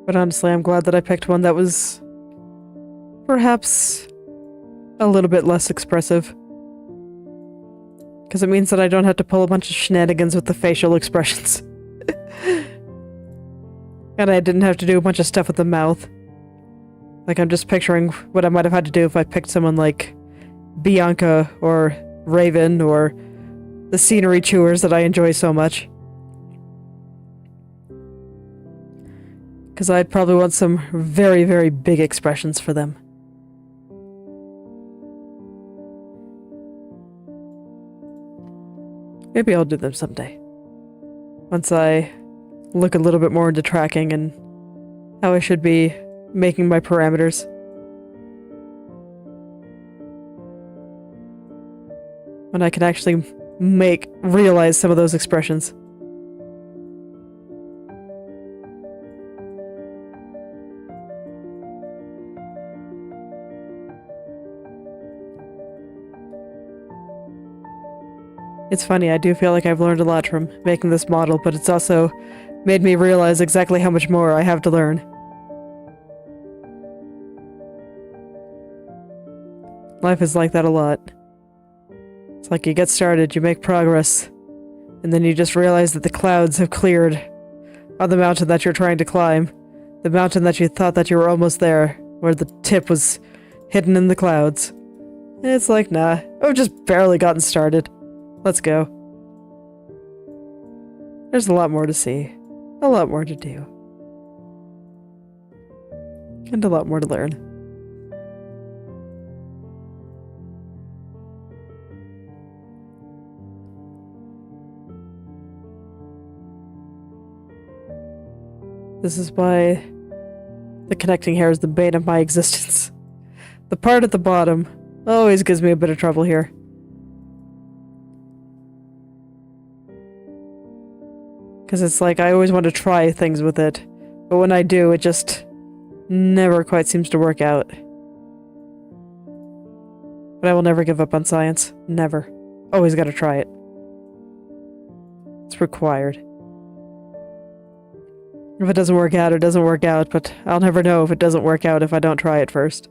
But honestly, I'm glad that I picked one that was perhaps a little bit less expressive. Because it means that I don't have to pull a bunch of shenanigans with the facial expressions. And I didn't have to do a bunch of stuff with the mouth. Like, I'm just picturing what I might have had to do if I picked someone like Bianca or Raven or the scenery chewers that I enjoy so much. Because I'd probably want some very, very big expressions for them. Maybe I'll do them someday. Once I look a little bit more into tracking and how I should be making my parameters. When I can actually realize some of those expressions. It's funny, I do feel like I've learned a lot from making this model, but it's also made me realize exactly how much more I have to learn. Life is like that a lot. It's like you get started, you make progress, and then you just realize that the clouds have cleared on the mountain that you're trying to climb. The mountain that you thought that you were almost there, where the tip was hidden in the clouds. And it's like, nah, I've just barely gotten started. Let's go. There's a lot more to see. A lot more to do. And a lot more to learn. This is why the connecting hair is the bane of my existence. The part at the bottom always gives me a bit of trouble here. Because it's like I always want to try things with it, but when I do, it just never quite seems to work out. But I will never give up on science. Never. Always gotta try it. It's required. If it doesn't work out, it doesn't work out, but I'll never know if it doesn't work out if I don't try it first.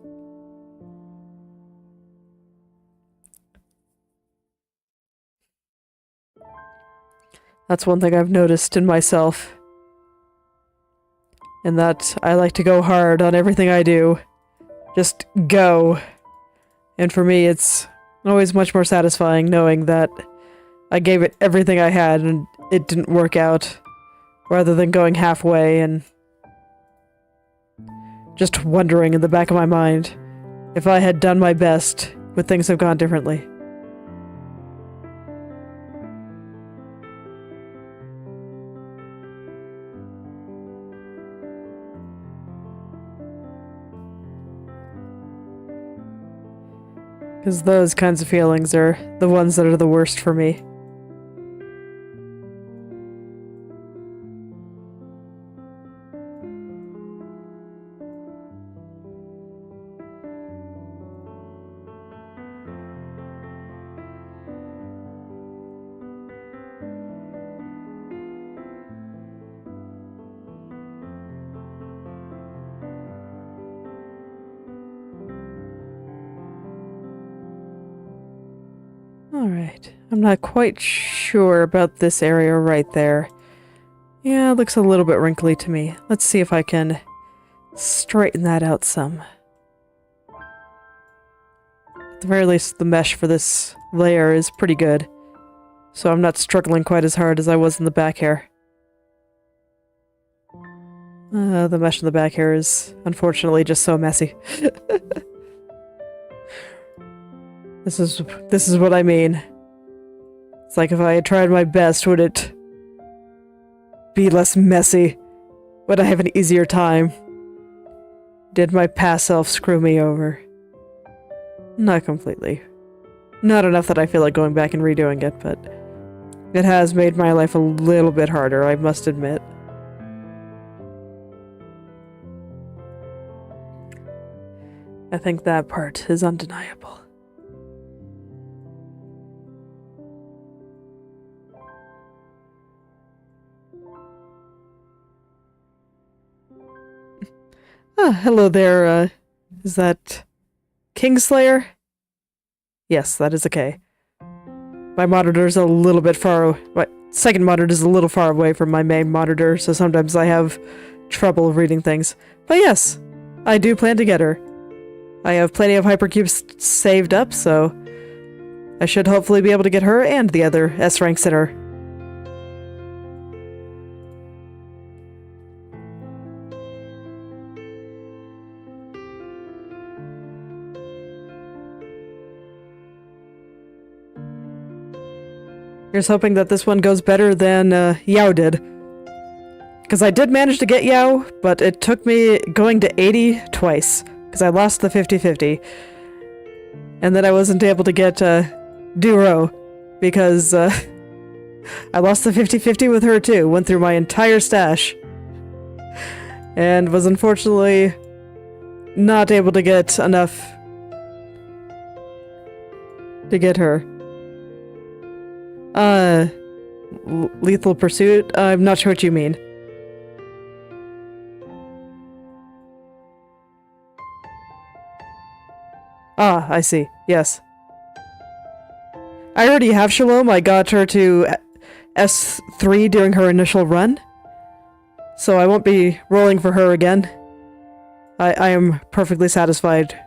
That's one thing I've noticed in myself. And that I like to go hard on everything I do. Just go. And for me, it's always much more satisfying knowing that I gave it everything I had and it didn't work out, rather than going halfway and just wondering in the back of my mind if I had done my best, would things have gone differently? Because those kinds of feelings are the ones that are the worst for me. Alright, I'm not quite sure about this area right there. Yeah, it looks a little bit wrinkly to me. Let's see if I can straighten that out some. At the very least, the mesh for this layer is pretty good, so I'm not struggling quite as hard as I was in the back hair. The mesh in the back hair is unfortunately just so messy. This is what I mean. It's like if I had tried my best, would it be less messy? Would I have an easier time? Did my past self screw me over? Not completely. Not enough that I feel like going back and redoing it, but it has made my life a little bit harder, I must admit. I think that part is undeniable. Hello there, is that Kingslayer? Yes, that is okay. My monitor's a little bit far away. My second monitor is a little far away from my main monitor, so sometimes I have trouble reading things. But yes, I do plan to get her. I have plenty of hypercubes saved up, so I should hopefully be able to get her and the other S-rank sinner. Here's hoping that this one goes better than Yao did. Because I did manage to get Yao, but it took me going to 80 twice. Because I lost the 50-50. And then I wasn't able to get Duro. Because I lost the 50-50 with her too. Went through my entire stash. And was unfortunately not able to get enough to get her. Lethal Pursuit? I'm not sure what you mean. Ah, I see. Yes. I already have Shalom. I got her to S3 during her initial run. So I won't be rolling for her again. I am perfectly satisfied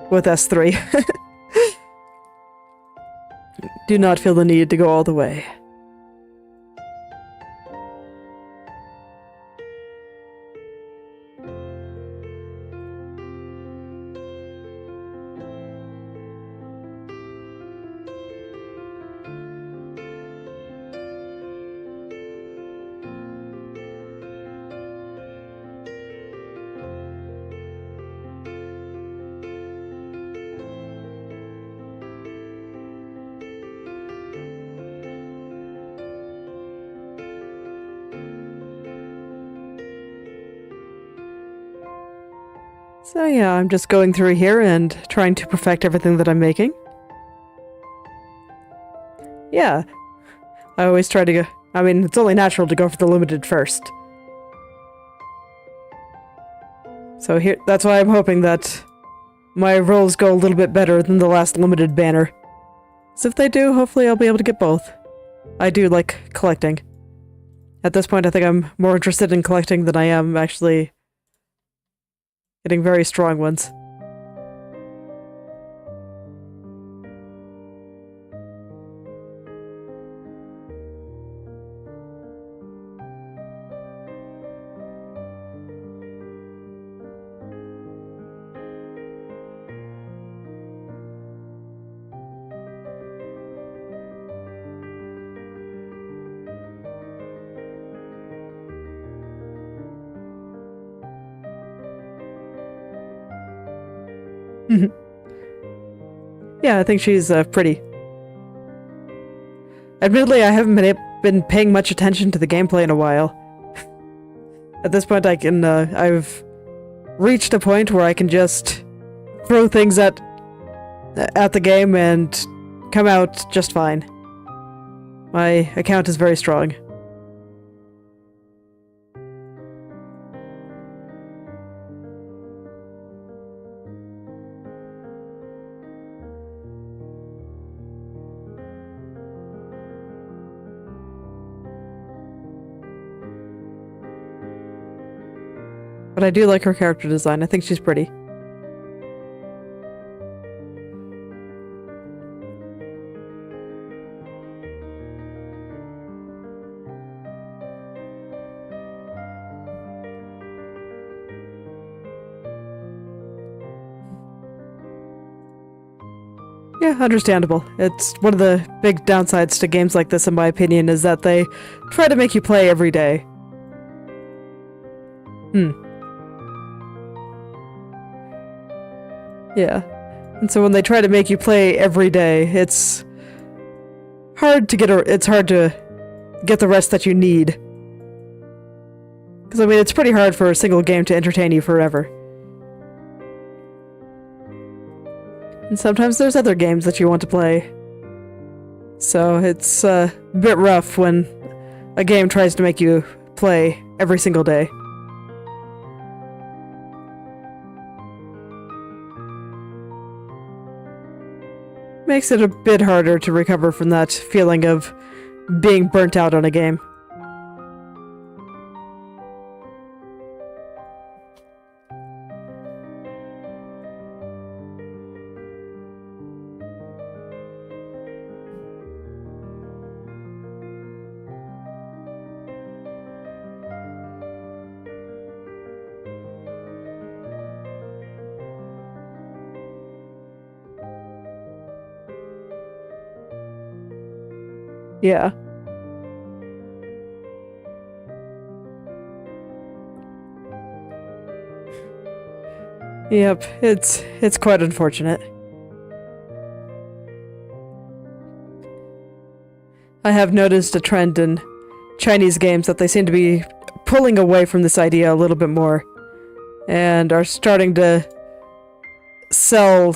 with S3. Do not feel the need to go all the way. So yeah, I'm just going through here and trying to perfect everything that I'm making. Yeah. I always try to go... I mean, it's only natural to go for the limited first. So here, that's why I'm hoping that my rolls go a little bit better than the last limited banner. So if they do, hopefully I'll be able to get both. I do like collecting. At this point, I think I'm more interested in collecting than I am actually getting very strong ones. Yeah, I think she's pretty. Admittedly, I haven't been paying much attention to the gameplay in a while. At this point, I've reached a point where I can just throw things at the game and come out just fine. My account is very strong. But I do like her character design. I think she's pretty. Yeah, understandable. It's one of the big downsides to games like this, in my opinion, is that they try to make you play every day. Yeah. And so when they try to make you play every day, it's hard to get the rest that you need. Because I mean, it's pretty hard for a single game to entertain you forever. And sometimes there's other games that you want to play. So it's a bit rough when a game tries to make you play every single day. Makes it a bit harder to recover from that feeling of being burnt out on a game. Yeah. Yep, it's quite unfortunate. I have noticed a trend in Chinese games that they seem to be pulling away from this idea a little bit more and are starting to sell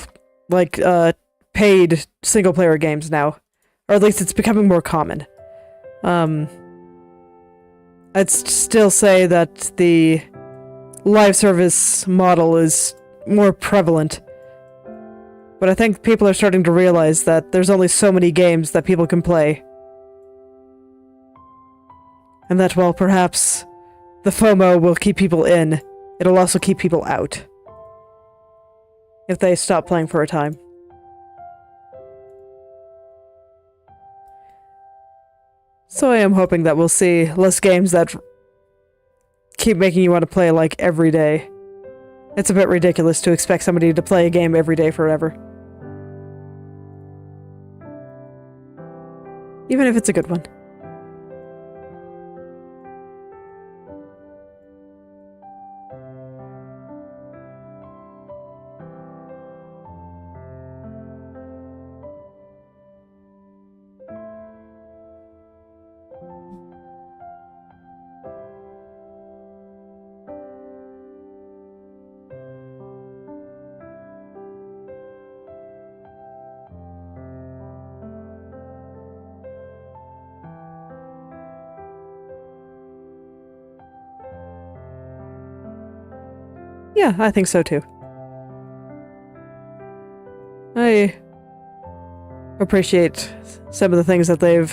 like paid single player games now, or at least it's becoming more common. I'd still say that the live service model is more prevalent, but I think people are starting to realize that there's only so many games that people can play, and that while perhaps the FOMO will keep people in, it'll also keep people out if they stop playing for a time. So I am hoping that we'll see less games that keep making you want to play like every day. It's a bit ridiculous to expect somebody to play a game every day forever. Even if it's a good one. Yeah, I think so too. I appreciate some of the things that they've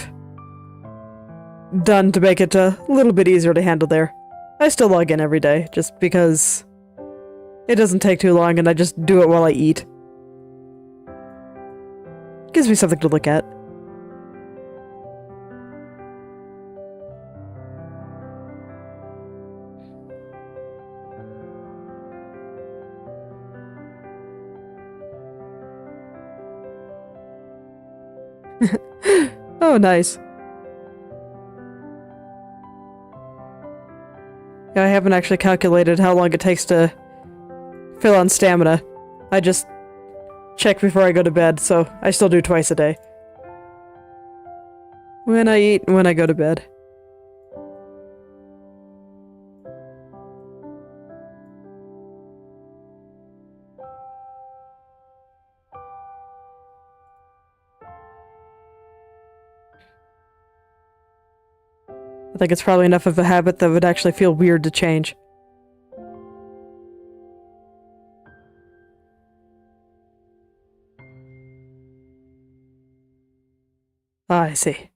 done to make it a little bit easier to handle there. I still log in every day, just because it doesn't take too long and I just do it while I eat. Gives me something to look at. Oh, nice. Yeah, I haven't actually calculated how long it takes to fill on stamina. I just check before I go to bed, so I still do twice a day. When I eat and when I go to bed. I think it's probably enough of a habit that would actually feel weird to change. Ah, I see.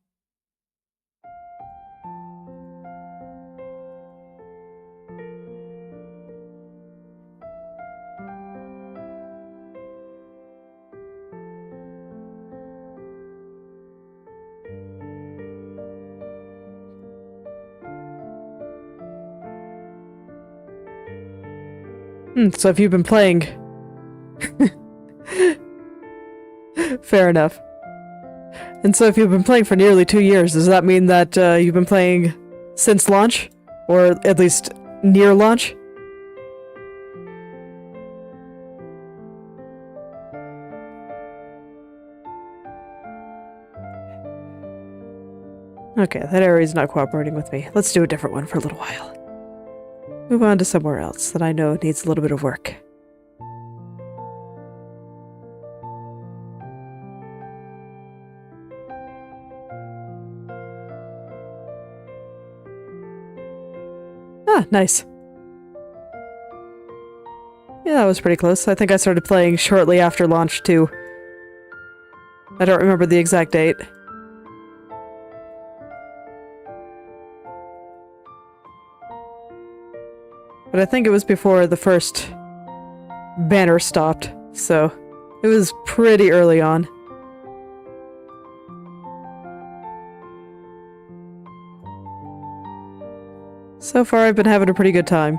So if you've been playing... Fair enough. And so if you've been playing for nearly 2 years, does that mean that you've been playing since launch? Or at least near launch? Okay, that area's not cooperating with me. Let's do a different one for a little while. Move on to somewhere else that I know needs a little bit of work. Ah, nice. Yeah, that was pretty close. I think I started playing shortly after launch, too. I don't remember the exact date. But I think it was before the first banner stopped, so it was pretty early on. So far, I've been having a pretty good time.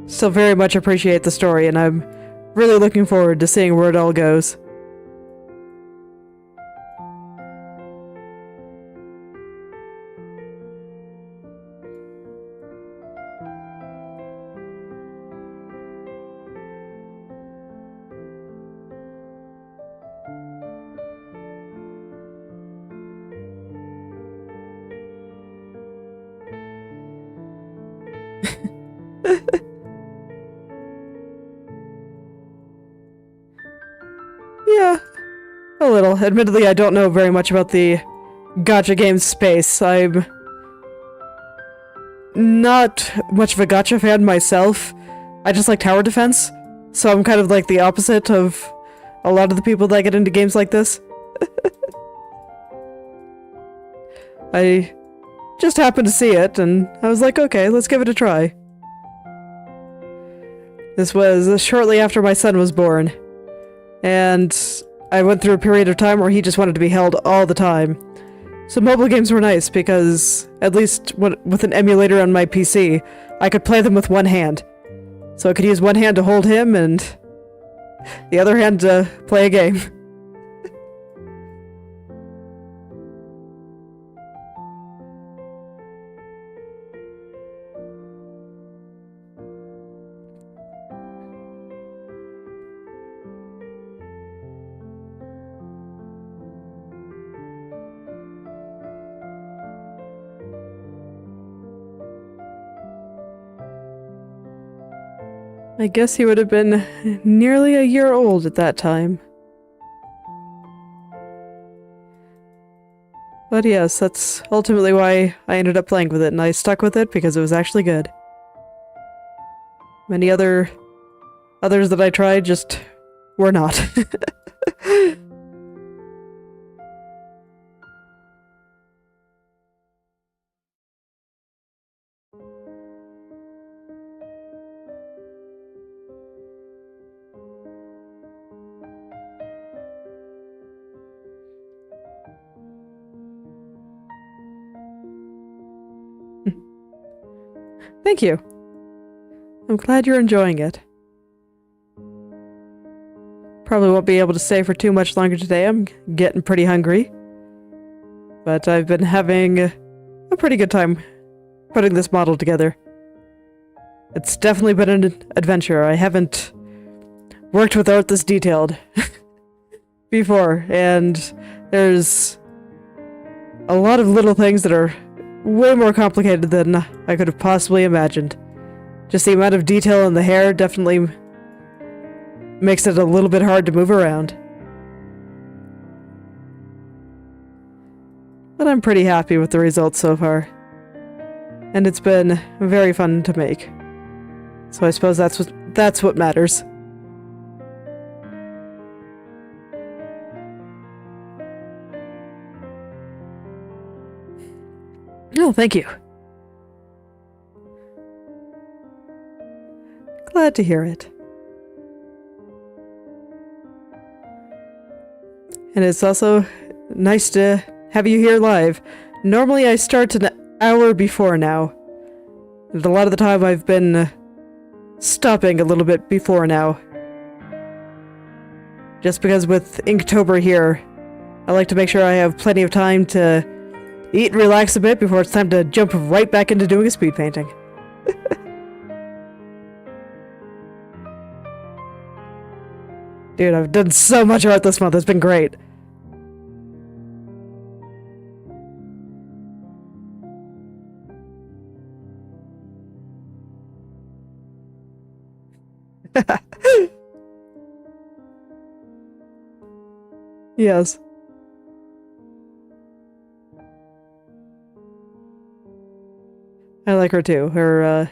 Still very much appreciate the story, and I'm really looking forward to seeing where it all goes. Yeah, a little. Admittedly, I don't know very much about the gacha game space. I'm not much of a gacha fan myself. I just like tower defense, so I'm kind of like the opposite of a lot of the people that get into games like this. I just happened to see it, and I was like, okay, let's give it a try. This was shortly after my son was born, and I went through a period of time where he just wanted to be held all the time. So mobile games were nice because, at least with an emulator on my PC, I could play them with one hand. So I could use one hand to hold him and the other hand to play a game. I guess he would have been nearly a year old at that time. But yes, that's ultimately why I ended up playing with it, and I stuck with it because it was actually good. Many others that I tried just were not. Thank you. I'm glad you're enjoying it. Probably won't be able to stay for too much longer today. I'm getting pretty hungry. But I've been having a pretty good time putting this model together. It's definitely been an adventure. I haven't worked with art this detailed before, and there's a lot of little things that are way more complicated than I could have possibly imagined. Just the amount of detail in the hair definitely makes it a little bit hard to move around. But I'm pretty happy with the results so far. And it's been very fun to make. So I suppose that's what matters. Oh, thank you. Glad to hear it. And it's also nice to have you here live. Normally I start an hour before now. And a lot of the time I've been stopping a little bit before now. Just because with Inktober here, I like to make sure I have plenty of time to eat and relax a bit before it's time to jump right back into doing a speed painting. Dude, I've done so much art this month, it's been great. Yes. I like her too. Her,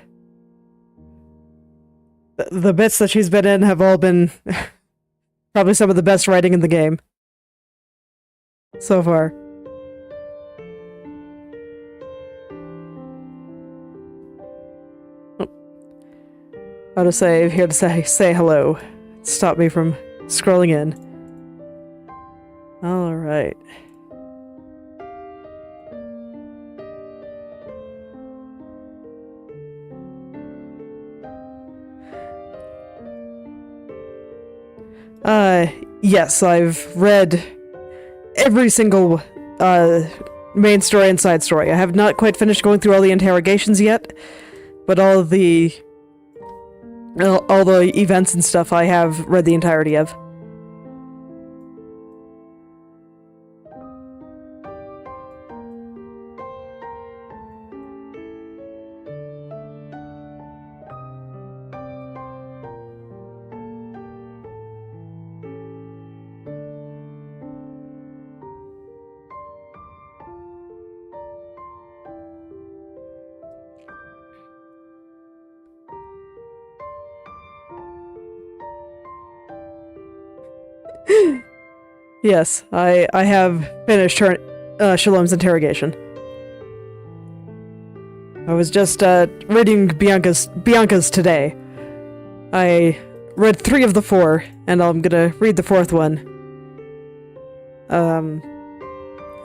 the bits that she's been in have all been probably some of the best writing in the game. So far. Oh. Autosave here to say hello. Stop me from scrolling in. Alright. Yes, I've read every single, main story and side story. I have not quite finished going through all the interrogations yet, but all the events and stuff I have read the entirety of. Yes, I have finished her Shalom's interrogation. I was just reading Bianca's today. I read 3 of the 4, and I'm gonna read the 4th one.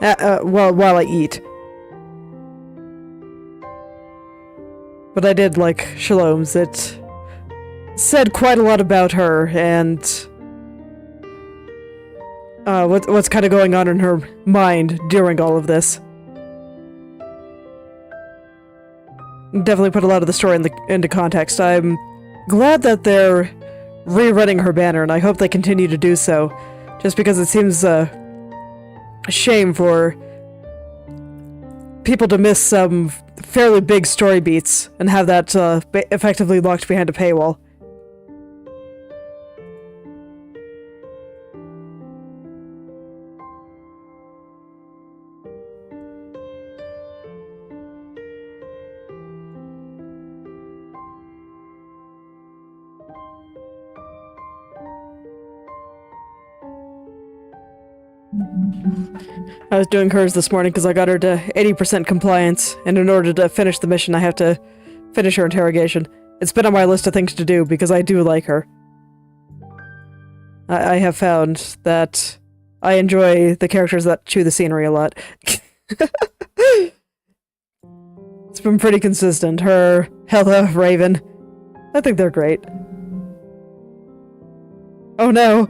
While I eat. But I did like Shalom's. It said quite a lot about her, and what's kind of going on in her mind during all of this. Definitely put a lot of the story into context. I'm glad that they're rewriting her banner, and I hope they continue to do so, just because it seems a shame for people to miss some fairly big story beats and have that effectively locked behind a paywall. I was doing hers this morning because I got her to 80% compliance, and in order to finish the mission I have to finish her interrogation. It's been on my list of things to do because I do like her. I have found that I enjoy the characters that chew the scenery a lot. It's been pretty consistent. Her, Hella, Raven. I think they're great. Oh no!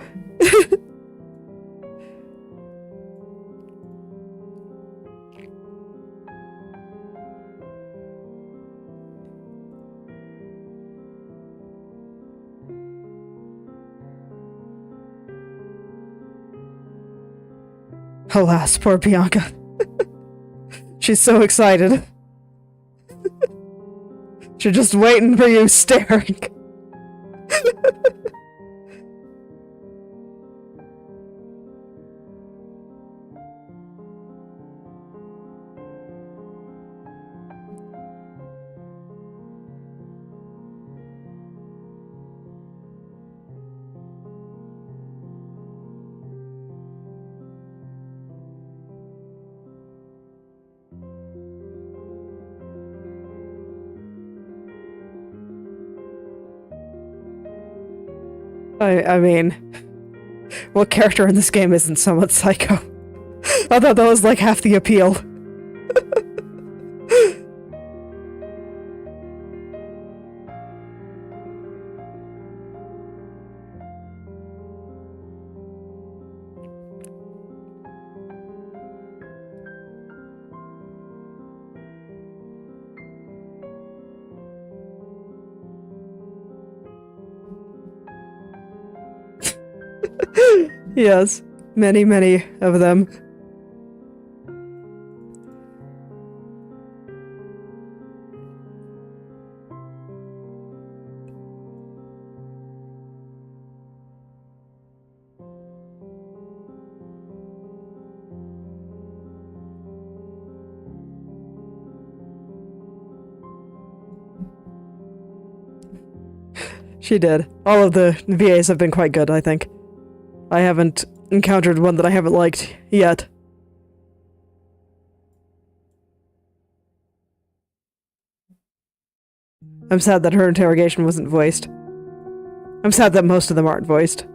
Alas, poor Bianca. She's so excited. She's just waiting for you, staring. I mean, what character in this game isn't somewhat psycho? I thought that was like half the appeal. Yes, many, many of them. She did. All of the VAs have been quite good, I think. I haven't encountered one that I haven't liked yet. I'm sad that her interrogation wasn't voiced. I'm sad that most of them aren't voiced.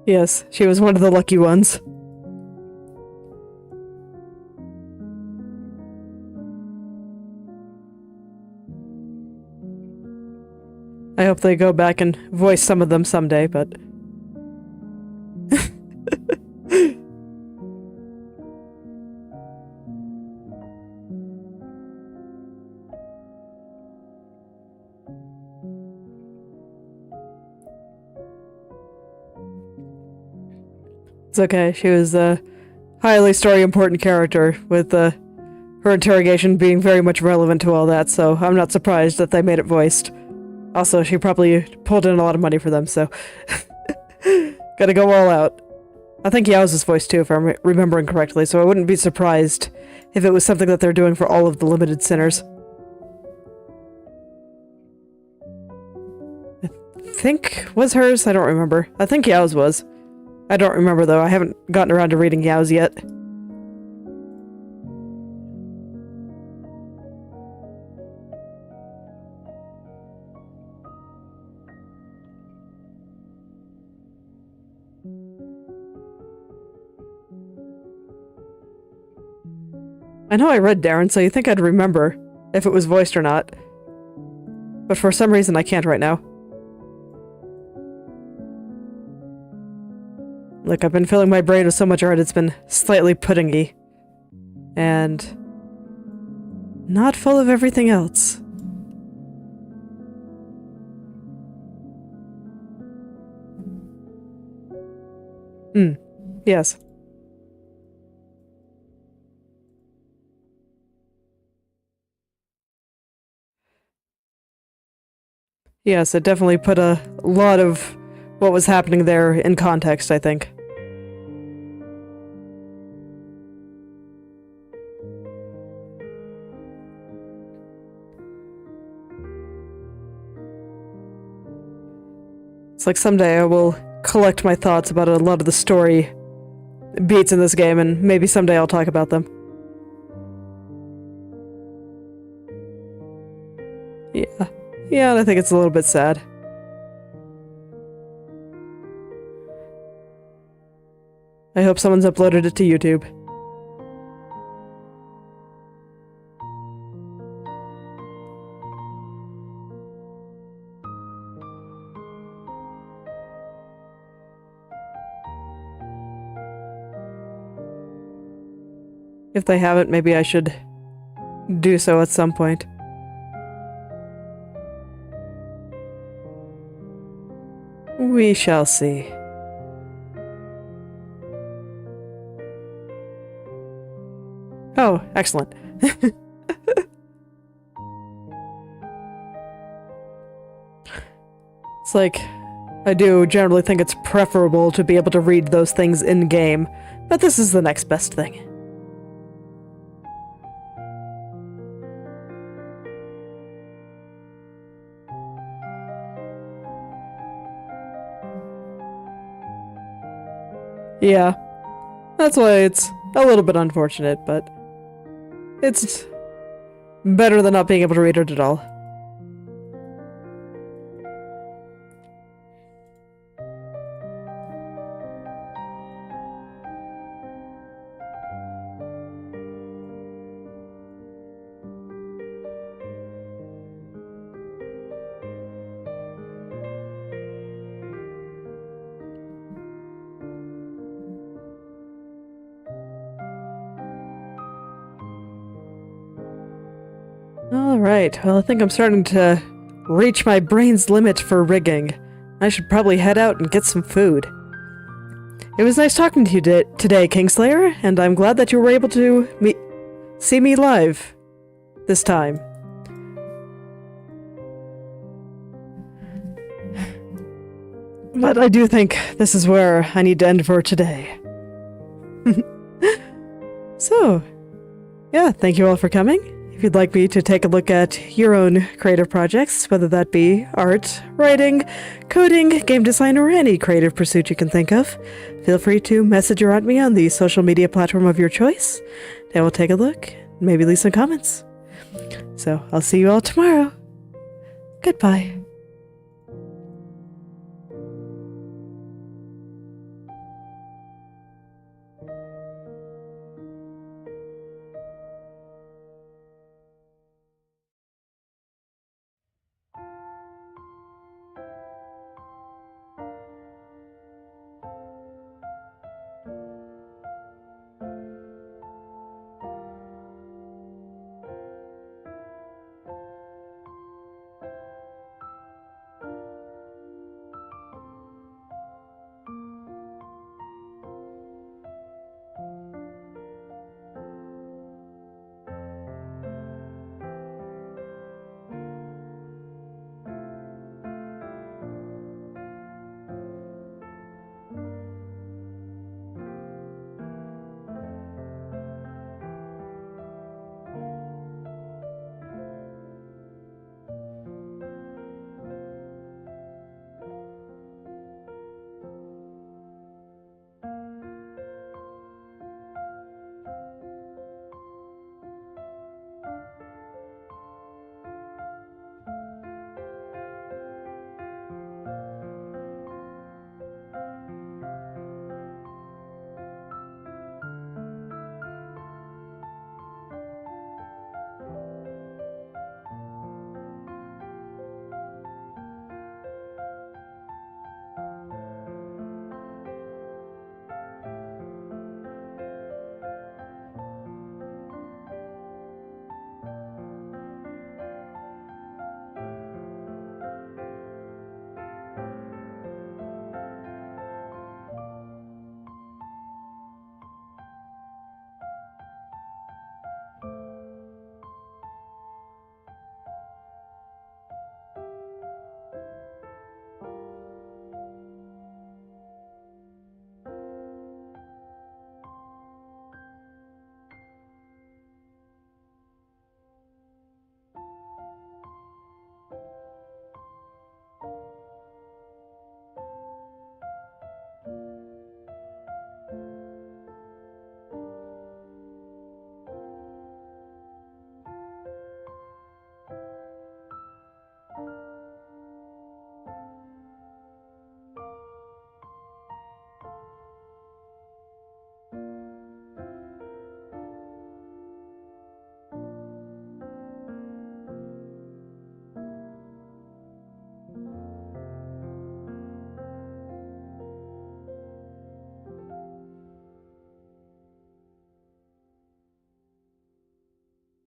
Yes, she was one of the lucky ones. I hope they go back and voice some of them someday, but... It's okay, she was highly story important character, with her interrogation being very much relevant to all that, so I'm not surprised that they made it voiced. Also, she probably pulled in a lot of money for them, so gotta go all out. I think Yao's is voiced too, if I'm remembering correctly, so I wouldn't be surprised if it was something that they're doing for all of the limited sinners. I think was hers? I don't remember. I think Yao's was. I don't remember though, I haven't gotten around to reading Yao's yet. I know I read Darren, so you think I'd remember if it was voiced or not. But for some reason I can't right now. Look, I've been filling my brain with so much art it's been slightly puddingy. And not full of everything else. Yes. Yes, it definitely put a lot of what was happening there in context, I think. It's like someday I will collect my thoughts about a lot of the story beats in this game, and maybe someday I'll talk about them. Yeah. Yeah, and I think it's a little bit sad. I hope someone's uploaded it to YouTube. If they haven't, maybe I should do so at some point. We shall see. Oh, excellent. It's like, I do generally think it's preferable to be able to read those things in-game, but this is the next best thing. Yeah, that's why it's a little bit unfortunate, but it's better than not being able to read it at all. Alright, well I think I'm starting to reach my brain's limit for rigging. I should probably head out and get some food. It was nice talking to you today, Kingslayer, and I'm glad that you were able to see me live this time. But I do think this is where I need to end for today. So, yeah, thank you all for coming. If you'd like me to take a look at your own creative projects, whether that be art, writing, coding, game design, or any creative pursuit you can think of, feel free to message or at me on the social media platform of your choice. I will take a look, maybe leave some comments. So, I'll see you all tomorrow. Goodbye.